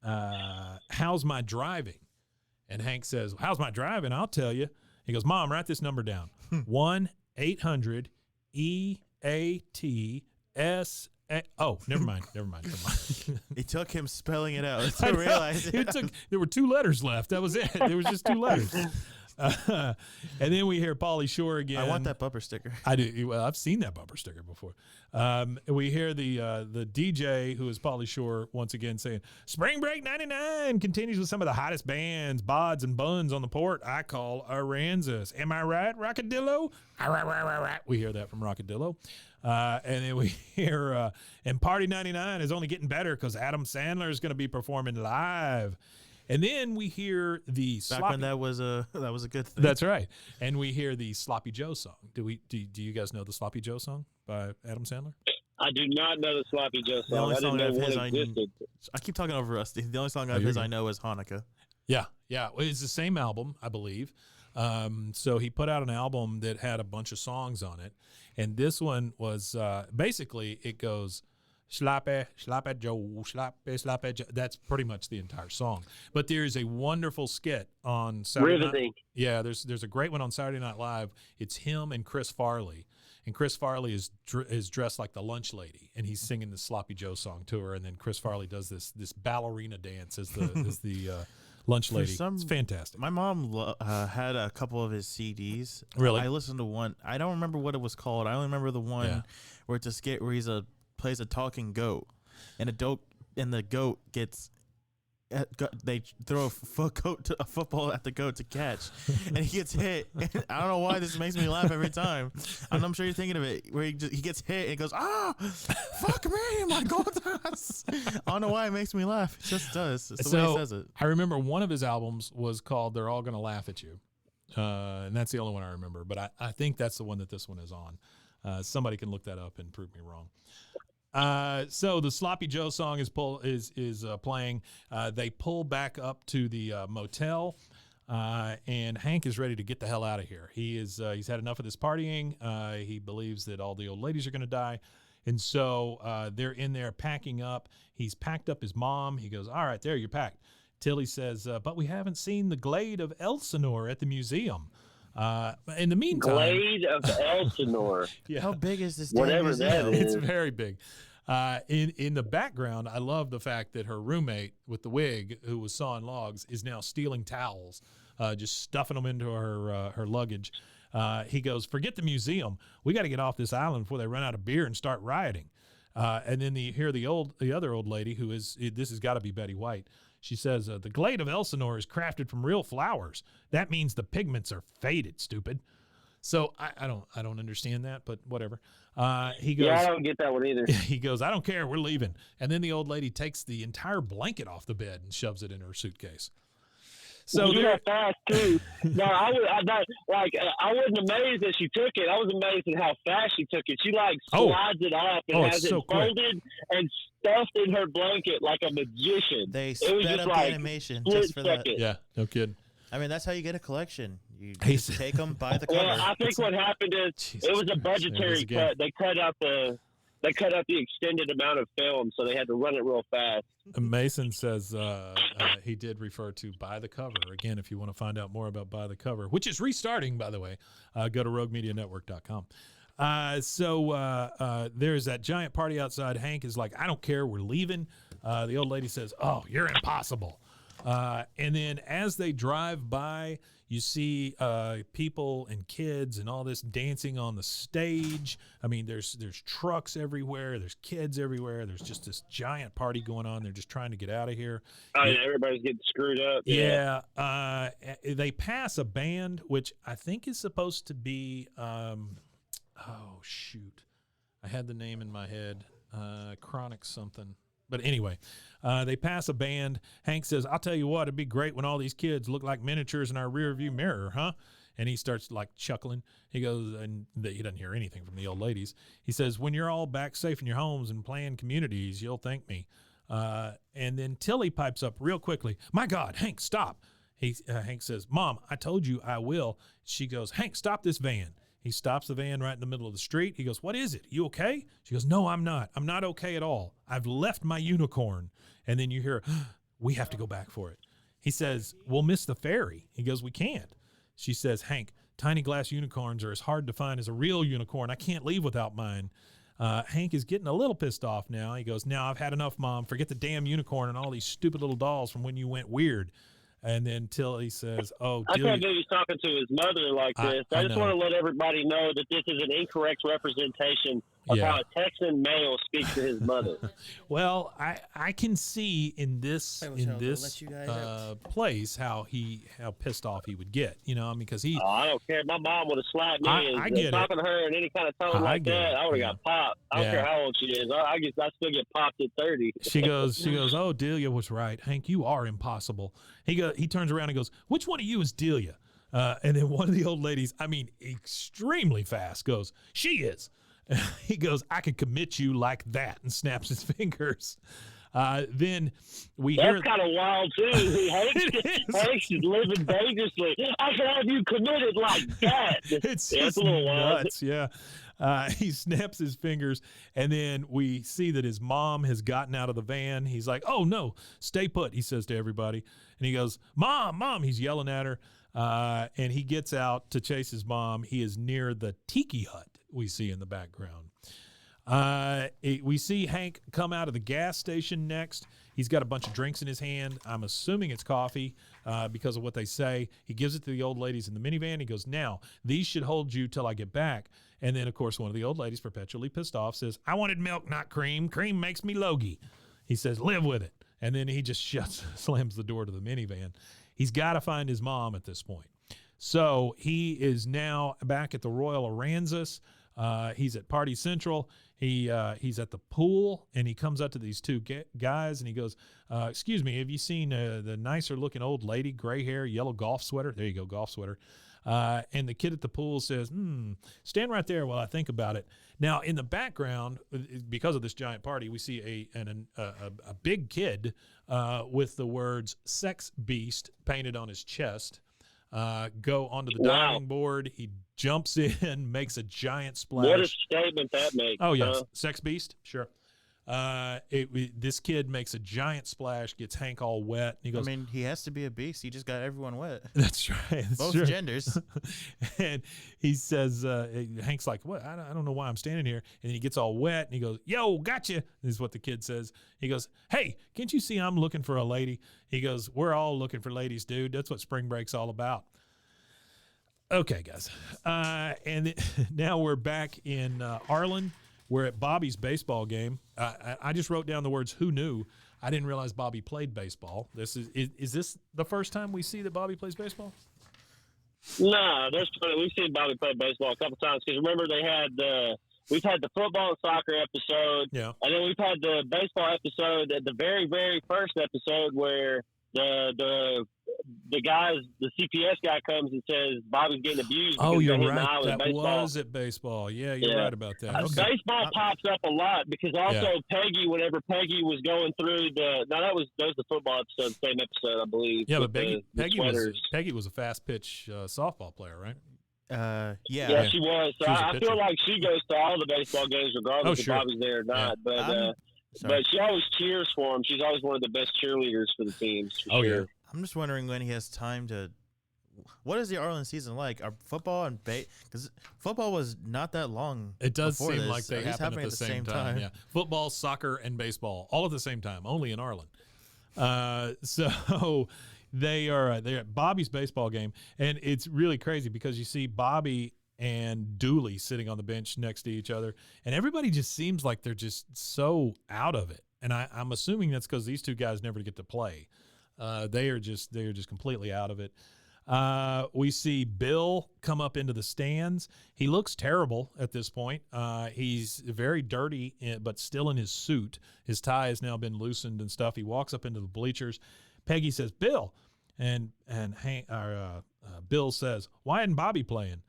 "How's my driving?" And Hank says, "How's my driving? I'll tell you." He goes, "Mom, write this number down: 1-800-EATS." Oh, never mind. It took him spelling it out to realize it. There were 2 letters left. That was it. There was just 2 letters. And then we hear Pauly Shore again. I want that bumper sticker. I do. Well, I've seen that bumper sticker before. We hear the DJ, who is Pauly Shore, once again saying, "Spring Break '99 continues with some of the hottest bands, bods and buns on the port I call Aranzas. Am I right, Rockadillo?" We hear that from Rockadillo. And then we hear, and Party 99 is only getting better because Adam Sandler is going to be performing live. And then we hear the back when that was a good thing. That's right. And we hear the Sloppy Joe song. Do you guys know the Sloppy Joe song by Adam Sandler? I do not know the Sloppy Joe The song. only I didn't song know of his what existed. I keep talking over Rusty. The only song of his I know is Hanukkah. Yeah. Well, it's the same album, I believe. So he put out an album that had a bunch of songs on it, and this one was basically it goes Sloppy Joe, Sloppy Joe. That's pretty much the entire song. But there is a wonderful skit on Saturday Night. Yeah, there's a great one on Saturday Night Live. It's him and Chris Farley. And Chris Farley is dressed like the lunch lady, and he's singing the Sloppy Joe song to her. And then Chris Farley does this ballerina dance as the lunch lady. It's fantastic. My mom had a couple of his CDs. Really? I listened to one. I don't remember what it was called. I only remember the one where it's a skit where plays a talking goat, and the goat gets. They throw a football at the goat to catch, and he gets hit. And I don't know why this makes me laugh every time. And I'm sure you're thinking of it, where he gets hit and he goes, fuck me, my goat does. I don't know why it makes me laugh. It just does. It's the way he says it. I remember one of his albums was called "They're All Gonna Laugh at You," and that's the only one I remember. But I think that's the one that this one is on. Somebody can look that up and prove me wrong. So the Sloppy Joe song is playing. They pull back up to the motel, and Hank is ready to get the hell out of here. He's had enough of this partying. He believes that all the old ladies are going to die, and so they're in there packing up. He's packed up his mom. He goes, "All right, there, you're packed." Tilly says, "But we haven't seen the Glade of Elsinore at the museum." In the meantime, Glade of Elsinore. Yeah. How big is this? Whatever that is. It's very big. In the background, I love the fact that her roommate with the wig, who was sawing logs, is now stealing towels, just stuffing them into her luggage. He goes, "Forget the museum. We got to get off this island before they run out of beer and start rioting." And then you hear the other old lady, this has got to be Betty White. She says, "The Glade of Elsinore is crafted from real flowers. That means the pigments are faded, stupid." So I don't understand that, but whatever. He goes, "Yeah, I don't get that one either." He goes, "I don't care, we're leaving." And then the old lady takes the entire blanket off the bed and shoves it in her suitcase. So you got fast too. No, I wasn't amazed that she took it. I was amazed at how fast she took it. She slides it off and has it folded and stuffed in her blanket like a magician. They sped up the animation just for that. Yeah, no kidding. I mean, that's how you get a collection. You just take them by the cover. Well, I think what happened is it was a budgetary cut. They cut out the extended amount of film, so they had to run it real fast. Mason says he did refer to By the Cover. Again, if you want to find out more about By the Cover, which is restarting, by the way, go to roguemedianetwork.com. So there's that giant party outside. Hank is like, "I don't care, we're leaving." The old lady says, "Oh, you're impossible." And then as they drive by, you see people and kids and all this dancing on the stage. I mean, there's trucks everywhere. There's kids everywhere. There's just this giant party going on. They're just trying to get out of here. Oh, yeah, everybody's getting screwed up. Yeah. They pass a band, which I think is supposed to be, oh, shoot. I had the name in my head. Chronic something. But anyway, they pass a band. Hank says, "I'll tell you what, it'd be great when all these kids look like miniatures in our rearview mirror, huh?" And he starts chuckling. He goes, and he doesn't hear anything from the old ladies. He says, "When you're all back safe in your homes and playing communities, you'll thank me." And then Tilly pipes up real quickly, "My God, Hank, stop." Hank says, Mom, I told you I will. She goes, Hank, stop this van. He stops the van right in the middle of the street. He goes, what is it? You okay? She goes, no, I'm not. I'm not okay at all. I've left my unicorn. And then you hear, we have to go back for it. He says, we'll miss the ferry. He goes, we can't. She says, Hank, tiny glass unicorns are as hard to find as a real unicorn. I can't leave without mine. Hank is getting a little pissed off now. He goes, now I've had enough, Mom. Forget the damn unicorn and all these stupid little dolls from when you went weird. And then Tilly says, oh, I can't believe he's talking to his mother like this. I just want to let everybody know that this is an incorrect representation of how a Texan male speaks to his mother. Well, I can see in this place how pissed off he would get, because he. Oh, I don't care. My mom would have slapped me. I get talking to her in any kind of tone like that, I would have got popped. I don't care how old she is. I still get popped at 30. She goes, oh, Delia was right. Hank, you are impossible. He turns around and goes, which one of you is Delia? And then one of the old ladies, extremely fast, goes, she is. He goes, I could commit you like that, and snaps his fingers. Then we hear. That's kind of wild, too. Hank's living dangerously. I can have you committed like that. It's a little nuts, yeah. He snaps his fingers, and then we see that his mom has gotten out of the van. He's like, oh, no, stay put, he says to everybody. And he goes, Mom, he's yelling at her. And he gets out to chase his mom. He is near the tiki hut we see in the background. We see Hank come out of the gas station next. He's got a bunch of drinks in his hand. I'm assuming it's coffee because of what they say. He gives it to the old ladies in the minivan. He goes, now, these should hold you till I get back. And then, of course, one of the old ladies, perpetually pissed off, says, I wanted milk, not cream. Cream makes me logy. He says, live with it. And then he just slams the door to the minivan. He's got to find his mom at this point. So he is now back at the Royal Aransas. He's at Party Central. He's at the pool, and he comes up to these two guys, and he goes, excuse me, have you seen the nicer-looking old lady, gray hair, yellow golf sweater? There you go, golf sweater. And the kid at the pool says, stand right there while I think about it. Now, in the background, because of this giant party, we see a big kid with the words sex beast painted on his chest go onto the diving board. He jumps in, makes a giant splash. What a statement that makes. Oh, yes. Sex beast? Sure. This kid makes a giant splash, gets Hank all wet. And he goes, he has to be a beast. He just got everyone wet. That's right. Both genders. And he says, Hank's like, what? I don't know why I'm standing here. And he gets all wet, and he goes, yo, gotcha. This is what the kid says. He goes, hey, can't you see I'm looking for a lady? He goes, we're all looking for ladies, dude. That's what spring break's all about. Okay, guys. And now we're back in Arlen. We're at Bobby's baseball game. I just wrote down the words, who knew? I didn't realize Bobby played baseball. Is this the first time we see that Bobby plays baseball? No, we've seen Bobby play baseball a couple times. Because remember, we've had the football and soccer episode. Yeah. And then we've had the baseball episode at the very, very first episode where the CPS guy comes and says Bobby's getting abused. Oh, you're right. That baseball. was at baseball. Yeah, you're right about that. Okay. Baseball pops up a lot because also Peggy, whenever Peggy was going through that was the football episode, same episode, I believe. Yeah, but Peggy was a fast pitch softball player, right? Yeah, she was. So I feel like she goes to all the baseball games regardless if Bobby's there or not. Yeah. But she always cheers for him. She's always one of the best cheerleaders for the teams. For sure. Yeah. I'm just wondering when he has time to. What is the Arlen season like? Are football and because football was not that long. It does seem this. like they happen at the same time. Yeah, football, soccer, and baseball all at the same time, only in Arlen. So they're at Bobby's baseball game, and it's really crazy because you see Bobby and Dooley sitting on the bench next to each other, and everybody just seems like they're just so out of it. And I'm assuming that's because these two guys never get to play. They are just completely out of it. We see Bill come up into the stands. He looks terrible at this point. He's very dirty, but still in his suit. His tie has now been loosened and stuff. He walks up into the bleachers. Peggy says, Bill. And Bill says, why isn't Bobby playing?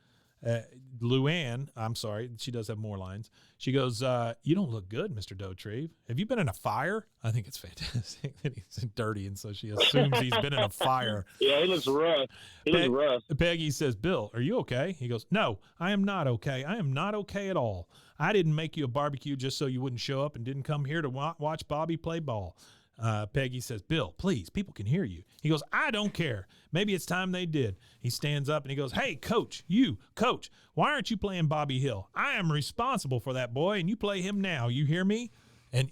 Luann, I'm sorry, she does have more lines. She goes, you don't look good, Mr. Dautrieve. Have you been in a fire? I think it's fantastic that he's dirty, and so she assumes he's been in a fire. Yeah, he looks rough. He looks rough. Peggy says, Bill, are you okay? He goes, no, I am not okay. I am not okay at all. I didn't make you a barbecue just so you wouldn't show up and didn't come here to watch Bobby play ball. Peggy says, Bill, please, people can hear you. He goes, I don't care. Maybe it's time they did. He stands up and he goes, hey, coach, why aren't you playing Bobby Hill? I am responsible for that boy, and you play him now. You hear me? And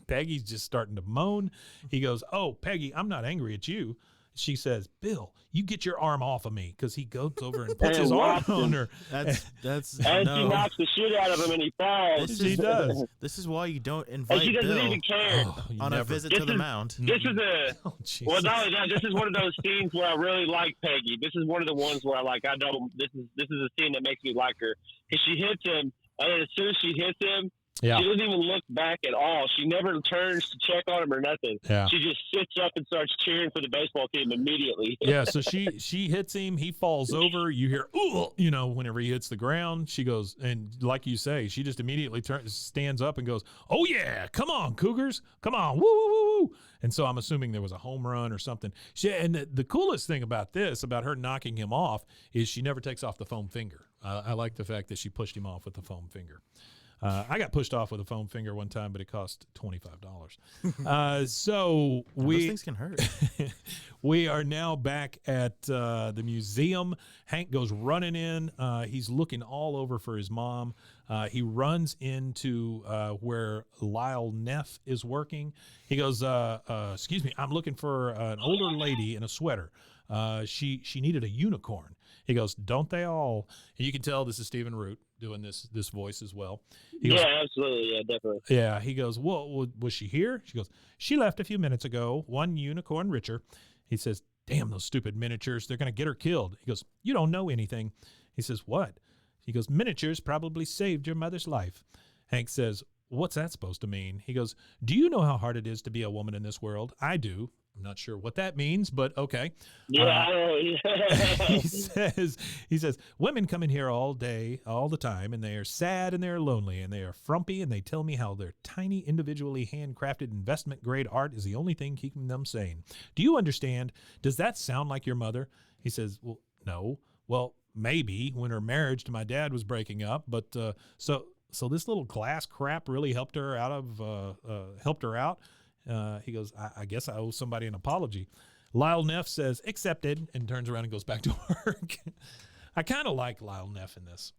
Peggy's just starting to moan. He goes, oh, Peggy, I'm not angry at you. She says, Bill, you get your arm off of me, because he goes over and puts his arm on her. That's and no. she knocks the shit out of him, and he falls. She does. This is why you don't invite And she doesn't Bill even care. on a visit to the mound. This is Oh, Jesus. well, not only that, this is one of those scenes where I really like Peggy. This is one of the ones where this is a scene that makes me like her, because she hits him, and then as soon as she hits him, Yeah. she doesn't even look back at all. She never turns to check on him or nothing. Yeah. She just sits up and starts cheering for the baseball team immediately. Yeah, so she hits him. He falls over. You hear, ooh, whenever he hits the ground. She goes, and like you say, she just immediately stands up and goes, oh, yeah, come on, Cougars. Come on, woo, woo, woo, woo. And so I'm assuming there was a home run or something. And the coolest thing about her knocking him off, is she never takes off the foam finger. I like the fact that she pushed him off with the foam finger. I got pushed off with a foam finger one time, but it cost $25. So Those things can hurt. we are now back at the museum. Hank goes running in. He's looking all over for his mom. He runs into where Lyle Neff is working. He goes, excuse me, I'm looking for an older lady in a sweater. She needed a unicorn. He goes, don't they all? And you can tell this is Stephen Root doing this voice as well. He goes, Yeah, absolutely. Yeah, definitely. yeah, he goes, well, was she here? She goes, she left a few minutes ago, one unicorn richer. He says, damn those stupid miniatures. They're going to get her killed. He goes, you don't know anything. He says, what? He goes, miniatures probably saved your mother's life. Hank says, what's that supposed to mean? He goes, do you know how hard it is to be a woman in this world? I do. I'm not sure what that means, but okay. Yeah. He says, women come in here all day, all the time, and they are sad and they're lonely and they are frumpy, and they tell me how their tiny, individually handcrafted investment grade art is the only thing keeping them sane. Do you understand? Does that sound like your mother? He says, well, no. Well, maybe when her marriage to my dad was breaking up, but so this little glass crap really helped her out. He goes, I guess I owe somebody an apology. Lyle Neff says, accepted, and turns around and goes back to work. I kind of like Lyle Neff in this.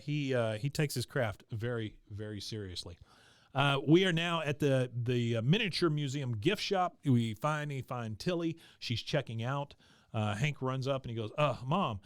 He takes his craft very, very seriously. We are now at the miniature museum gift shop. We finally find Tilly. She's checking out. Hank runs up and he goes, Mom,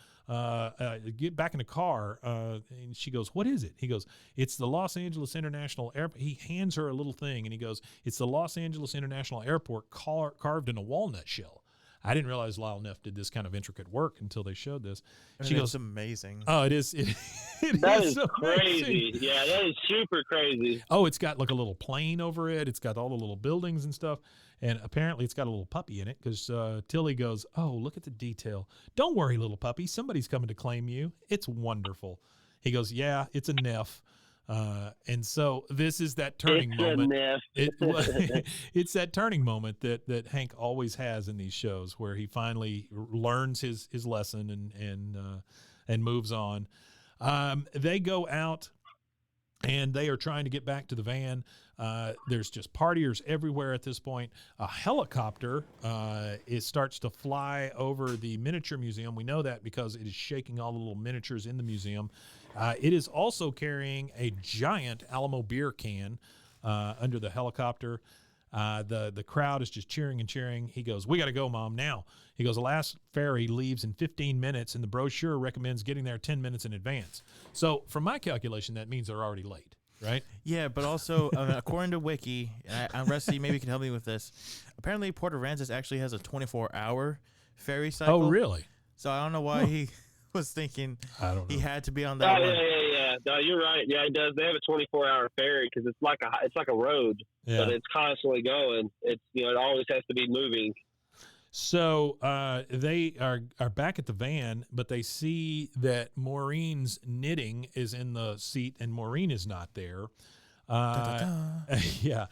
get back in the car. And she goes, what is it? He goes, it's the Los Angeles International Airport. He hands her a little thing and he goes, it's the Los Angeles International Airport carved in a walnut shell. I didn't realize Lyle Neff did this kind of intricate work until they showed this. She goes, amazing. Oh, it is. That is amazing. crazy. Yeah, that is super crazy. Oh, it's got like a little plane over it. It's got all the little buildings and stuff. And apparently it's got a little puppy in it, because Tilly goes, oh, look at the detail. Don't worry, little puppy. Somebody's coming to claim you. It's wonderful. He goes, yeah, it's a Neff. And so this is that turning moment. It's that turning moment that Hank always has in these shows, where he finally learns his lesson and moves on. They go out and they are trying to get back to the van. There's just partiers everywhere at this point. A helicopter starts to fly over the miniature museum. We know that because it is shaking all the little miniatures in the museum. It is also carrying a giant Alamo beer can under the helicopter. The crowd is just cheering and cheering. He goes, we got to go, Mom, now. He goes, the last ferry leaves in 15 minutes, and the brochure recommends getting there 10 minutes in advance. So from my calculation, that means they're already late, right? Yeah, but also, according to Wiki, and Rusty, maybe you can help me with this. Apparently, Port Aransas actually has a 24-hour ferry cycle. Oh, really? So I don't know why he was thinking he had to be on that one. Yeah. No, you're right. Yeah, it does. They have a 24-hour ferry because it's like a road, but it's constantly going. It's it always has to be moving. So they are back at the van, but they see that Maureen's knitting is in the seat and Maureen is not there. Yeah.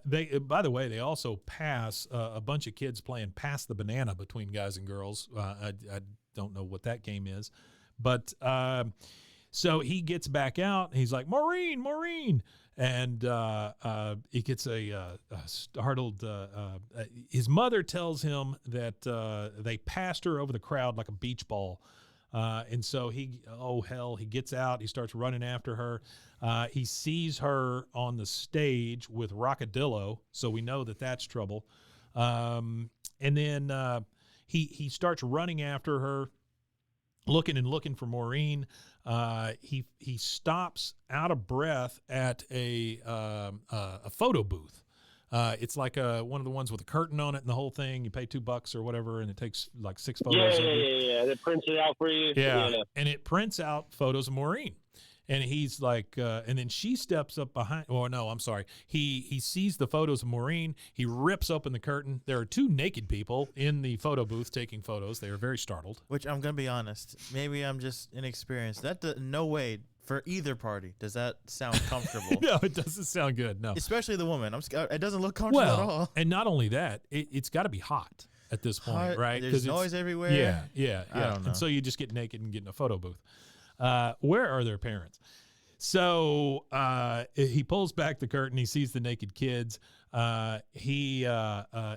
They, by the way, they also pass a bunch of kids playing Pass the Banana between guys and girls. I don't know what that game is, but so he gets back out and he's like, Maureen. And he gets a startled. His mother tells him that they passed her over the crowd like a beach ball. And so he gets out. He starts running after her. He sees her on the stage with Rockadillo, so we know that that's trouble. And then he starts running after her, looking for Maureen. He stops out of breath at a photo booth. It's like one of the ones with a curtain on it and the whole thing. You pay $2 or whatever, and it takes like 6 photos. Yeah. It prints it out for you. Yeah. And it prints out photos of Maureen. And he's like, and then she steps up behind. Oh no, I'm sorry. He sees the photos of Maureen. He rips open the curtain. There are 2 naked people in the photo booth taking photos. They are very startled. Which I'm gonna be honest. Maybe I'm just inexperienced. No way for either party does that sound comfortable. No, it doesn't sound good. No, especially the woman. It doesn't look comfortable at all. And not only that, it's got to be hot at this point, right? There's noise everywhere. Yeah. I don't know. And so you just get naked and get in a photo booth. Where are their parents? So he pulls back the curtain. He sees the naked kids. And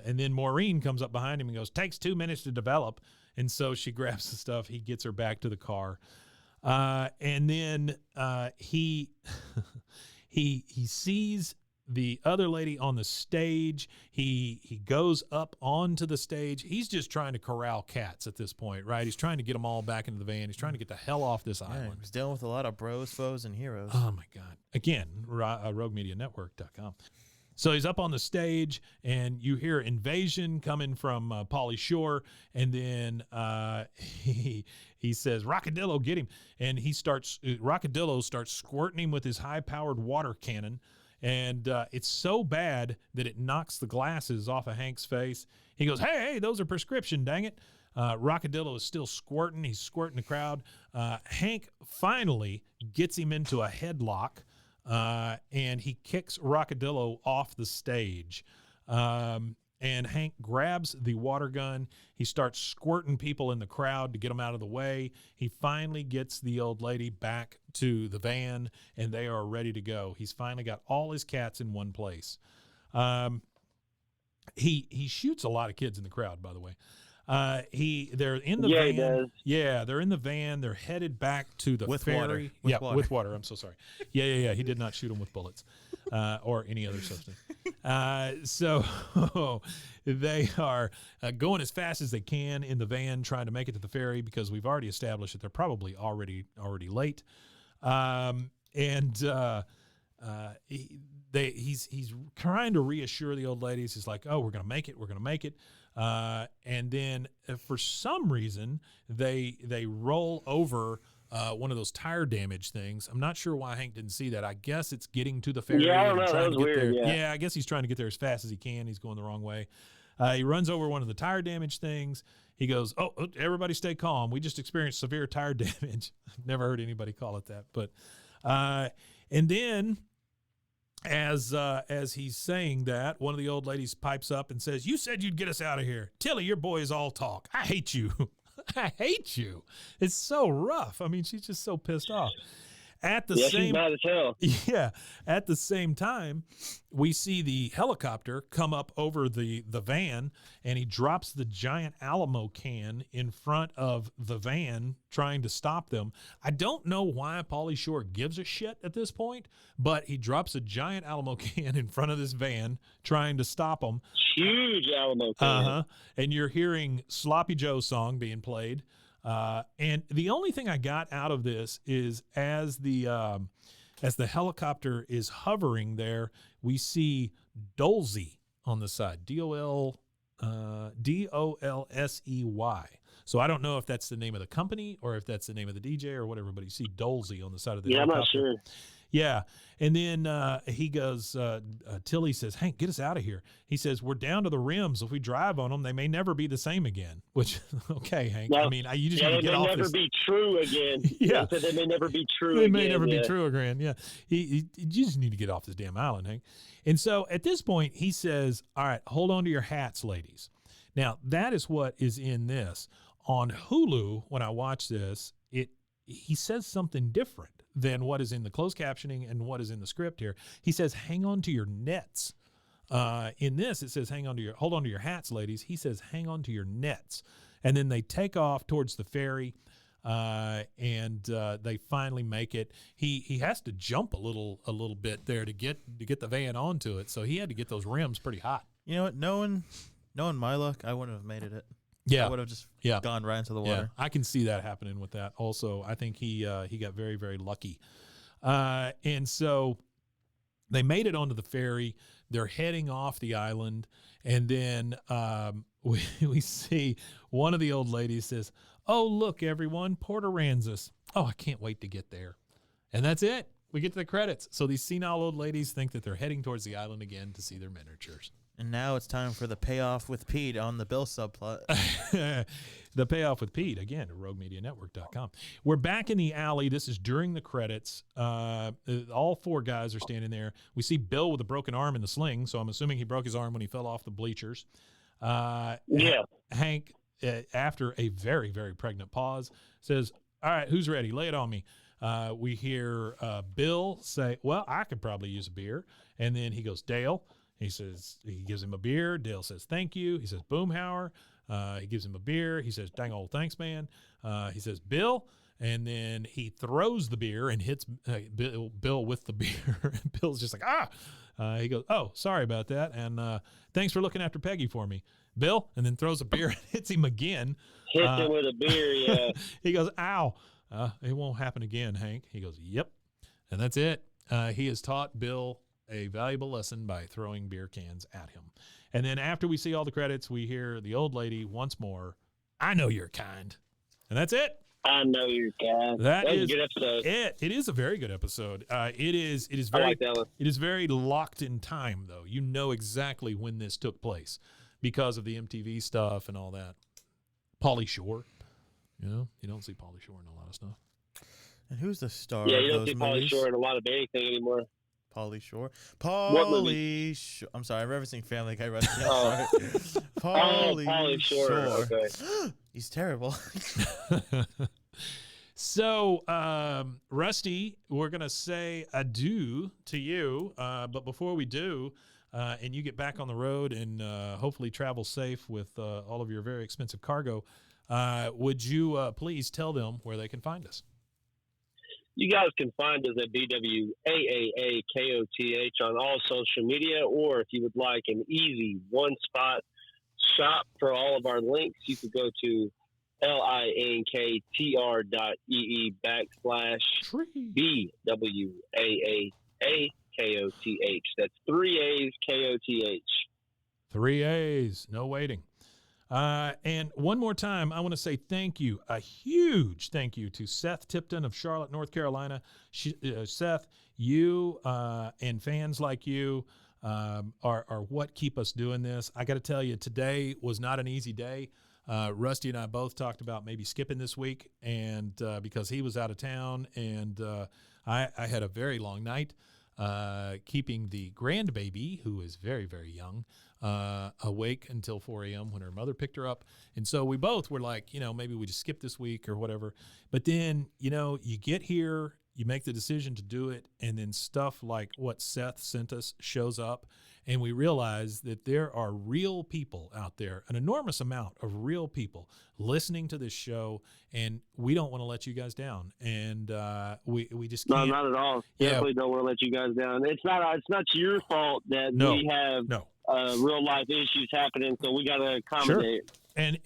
then Maureen comes up behind him and goes, "Takes 2 minutes to develop." And so she grabs the stuff. He gets her back to the car. And then he sees the other lady on the stage. He goes up onto the stage. He's just trying to corral cats at this point, right? He's trying to get them all back into the van. He's trying to get the hell off this island. He's dealing with a lot of bros, foes, and heroes. Oh, my God. Again, RogueMediaNetwork.com. So he's up on the stage, and you hear invasion coming from Pauly Shore, and then he says, "Rockadillo, get him!" And Rockadillo starts squirting him with his high-powered water cannon, and it's so bad that it knocks the glasses off of Hank's face. He goes, "Hey, those are prescription, dang it!" Rockadillo is still squirting. He's squirting the crowd. Hank finally gets him into a headlock. And he kicks Rockadillo off the stage. And Hank grabs the water gun. He starts squirting people in the crowd to get them out of the way. He finally gets the old lady back to the van, and they are ready to go. He's finally got all his cats in one place. He shoots a lot of kids in the crowd, by the way. They're in the van. He does. Yeah, they're in the van. They're headed back to the ferry. With water. I'm so sorry. Yeah. He did not shoot them with bullets or any other substance. So they are going as fast as they can in the van, trying to make it to the ferry because we've already established that they're probably already late. He's trying to reassure the old ladies. He's like, "Oh, we're gonna make it. We're gonna make it." And then for some reason they roll over one of those tire damage things. I'm not sure why Hank didn't see that. I guess it's getting to the ferry. Yeah, I don't know. Trying That was to get weird. there. Yeah, I guess he's trying to get there as fast as he can. He's going the wrong way. He runs over one of the tire damage things. He goes, "Oh, everybody stay calm. We just experienced severe tire damage." I've never heard anybody call it that. But and then as he's saying that, one of the old ladies pipes up and says, "You said you'd get us out of here. Tilly, your boy is all talk. I hate you." I hate you. It's so rough. I mean, she's just so pissed off. She's mad as hell. Yeah. At the same time, we see the helicopter come up over the van, and he drops the giant Alamo can in front of the van, trying to stop them. I don't know why Pauly Shore gives a shit at this point, but he drops a giant Alamo can in front of this van, trying to stop them. Huge Alamo can. And you're hearing Sloppy Joe's song being played. And the only thing I got out of this is as the helicopter is hovering there, we see Dolsey on the side, Dolsey. So I don't know if that's the name of the company or if that's the name of the DJ or whatever, but you see Dolsey on the side of the helicopter. I'm not sure. Yeah. And then he goes, Tilly says, Hank, get us out of here. He says, we're down to the rims. If we drive on them, they may never be the same again. Which, okay, Hank. Well, I mean, you just need to get off this. They may never be true again. Yeah. So they may never be true They again. may never be true again. Yeah. You just need to get off this damn island, Hank. And so at this point, he says, all right, hold on to your hats, ladies. Now, that is what is in this. On Hulu, when I watch this, he says something different than what is in the closed captioning and what is in the script here. He says, hang on to your nets. In this, it says, hold on to your hats, ladies. He says, hang on to your nets. And then they take off towards the ferry, and they finally make it. He has to jump a little bit there to get the van onto it. So he had to get those rims pretty hot. You know what? Knowing my luck, I wouldn't have made it. Yeah. I would have just gone right into the Yeah, water. I can see that happening with that. Also, I think he got very, very lucky. And so they made it onto the ferry. They're heading off the island. And then we see one of the old ladies says, oh, look, everyone, Port Aransas. Oh, I can't wait to get there. And that's it. We get to the credits. So these senile old ladies think that they're heading towards the island again to see their miniatures. And now it's time for the payoff with Pete on the Bill subplot. The payoff with Pete, again, at roguemedianetwork.com. We're back in the alley. This is during the credits. All four guys are standing there. We see Bill with a broken arm in the sling, so I'm assuming he broke his arm when he fell off the bleachers. Hank, after a very, very pregnant pause, says, all right, who's ready? Lay it on me. We hear Bill say, well, I could probably use a beer. And then he goes, Dale. He says, he gives him a beer. Dale says, thank you. He says, Boomhauer. He gives him a beer. He says, dang old thanks, man. He says, Bill. And then he throws the beer and hits Bill with the beer. Bill's just like, he goes, oh, sorry about that. And thanks for looking after Peggy for me, Bill. And then throws a beer and hits him again. Hits him with a beer, yeah. He goes, ow. It won't happen again, Hank. He goes, yep. And that's it. He has taught Bill a valuable lesson by throwing beer cans at him. And then after we see all the credits, we hear the old lady once more, I know you're kind. And that's it. I know you're kind. That was is a good episode. It is a very good episode. It is I very like that one. it is very locked in time though. You know exactly when this took place because of the MTV stuff and all that. Pauly Shore. You know, you don't see Pauly Shore in a lot of stuff. And who's the star Yeah, of you don't those see Pauly movies? Shore in a lot of anything anymore. Pauly Shore. movie? I'm sorry, I'm referencing Family Guy Wrestling. Oh. Pauly Shore. Okay. He's terrible. So, Rusty, we're going to say adieu to you. But before we do, and you get back on the road and hopefully travel safe with all of your very expensive cargo, would you please tell them where they can find us? You guys can find us at BWAAAKOTH on all social media, or if you would like an easy one-spot shop for all of our links, you could go to linktr.ee/BWAAAKOTH. That's 3 A's KOTH. 3 A's, no waiting. And one more time, I want to say thank you, a huge thank you to Seth Tipton of Charlotte, North Carolina. Seth, you and fans like you are what keep us doing this. I got to tell you, today was not an easy day. Rusty and I both talked about maybe skipping this week, and because he was out of town, and I had a very long night keeping the grandbaby, who is very, very young, awake until 4 a.m. when her mother picked her up. And so we both were like, maybe we just skip this week or whatever. But then, you get here, you make the decision to do it, and then stuff like what Seth sent us shows up, and we realize that there are real people out there, an enormous amount of real people listening to this show, and we don't want to let you guys down. And we just can't. No, not at all. Yeah. Definitely don't want to let you guys down. It's not your fault that we have real life issues happening, so we got to accommodate. Sure. And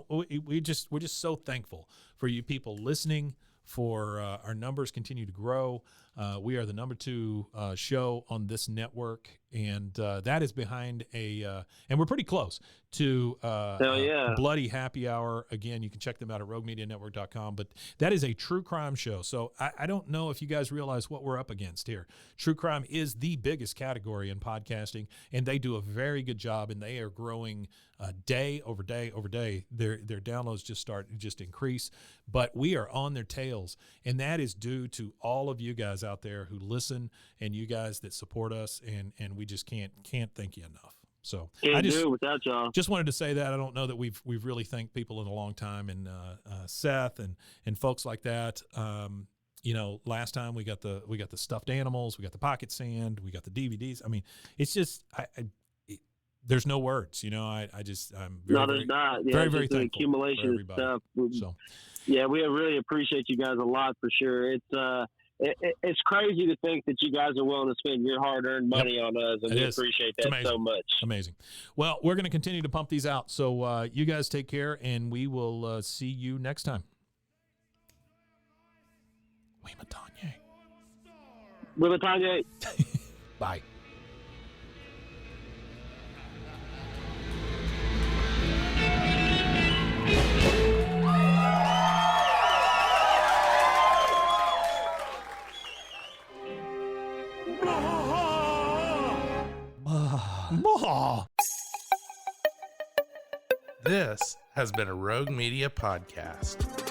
we're just so thankful for you people listening. For our numbers continue to grow. We are the number 2 show on this network, and that is behind and we're pretty close to Bloody Happy Hour. Again, you can check them out at roguemedianetwork.com, but that is a true crime show. So I don't know if you guys realize what we're up against here. True crime is the biggest category in podcasting, and they do a very good job, and they are growing day over day over day. Their downloads just increase, but we are on their tails, and that is due to all of you guys out there who listen and you guys that support us, and we just can't thank you enough. So I just do without y'all. Just wanted to say that. I don't know that we've really thanked people in a long time, and Seth and folks like that. Last time we got the stuffed animals, we got the pocket sand, we got the DVDs. I mean, it's just there's no words. I'm very very thankful accumulation for everybody. Of stuff. So yeah, we really appreciate you guys a lot for sure. It's crazy to think that you guys are willing to spend your hard-earned money on us, and we appreciate that so much. Amazing. Well, we're going to continue to pump these out, so you guys take care, and we will see you next time. We Matanye. Bye. This has been a Rogue Media podcast.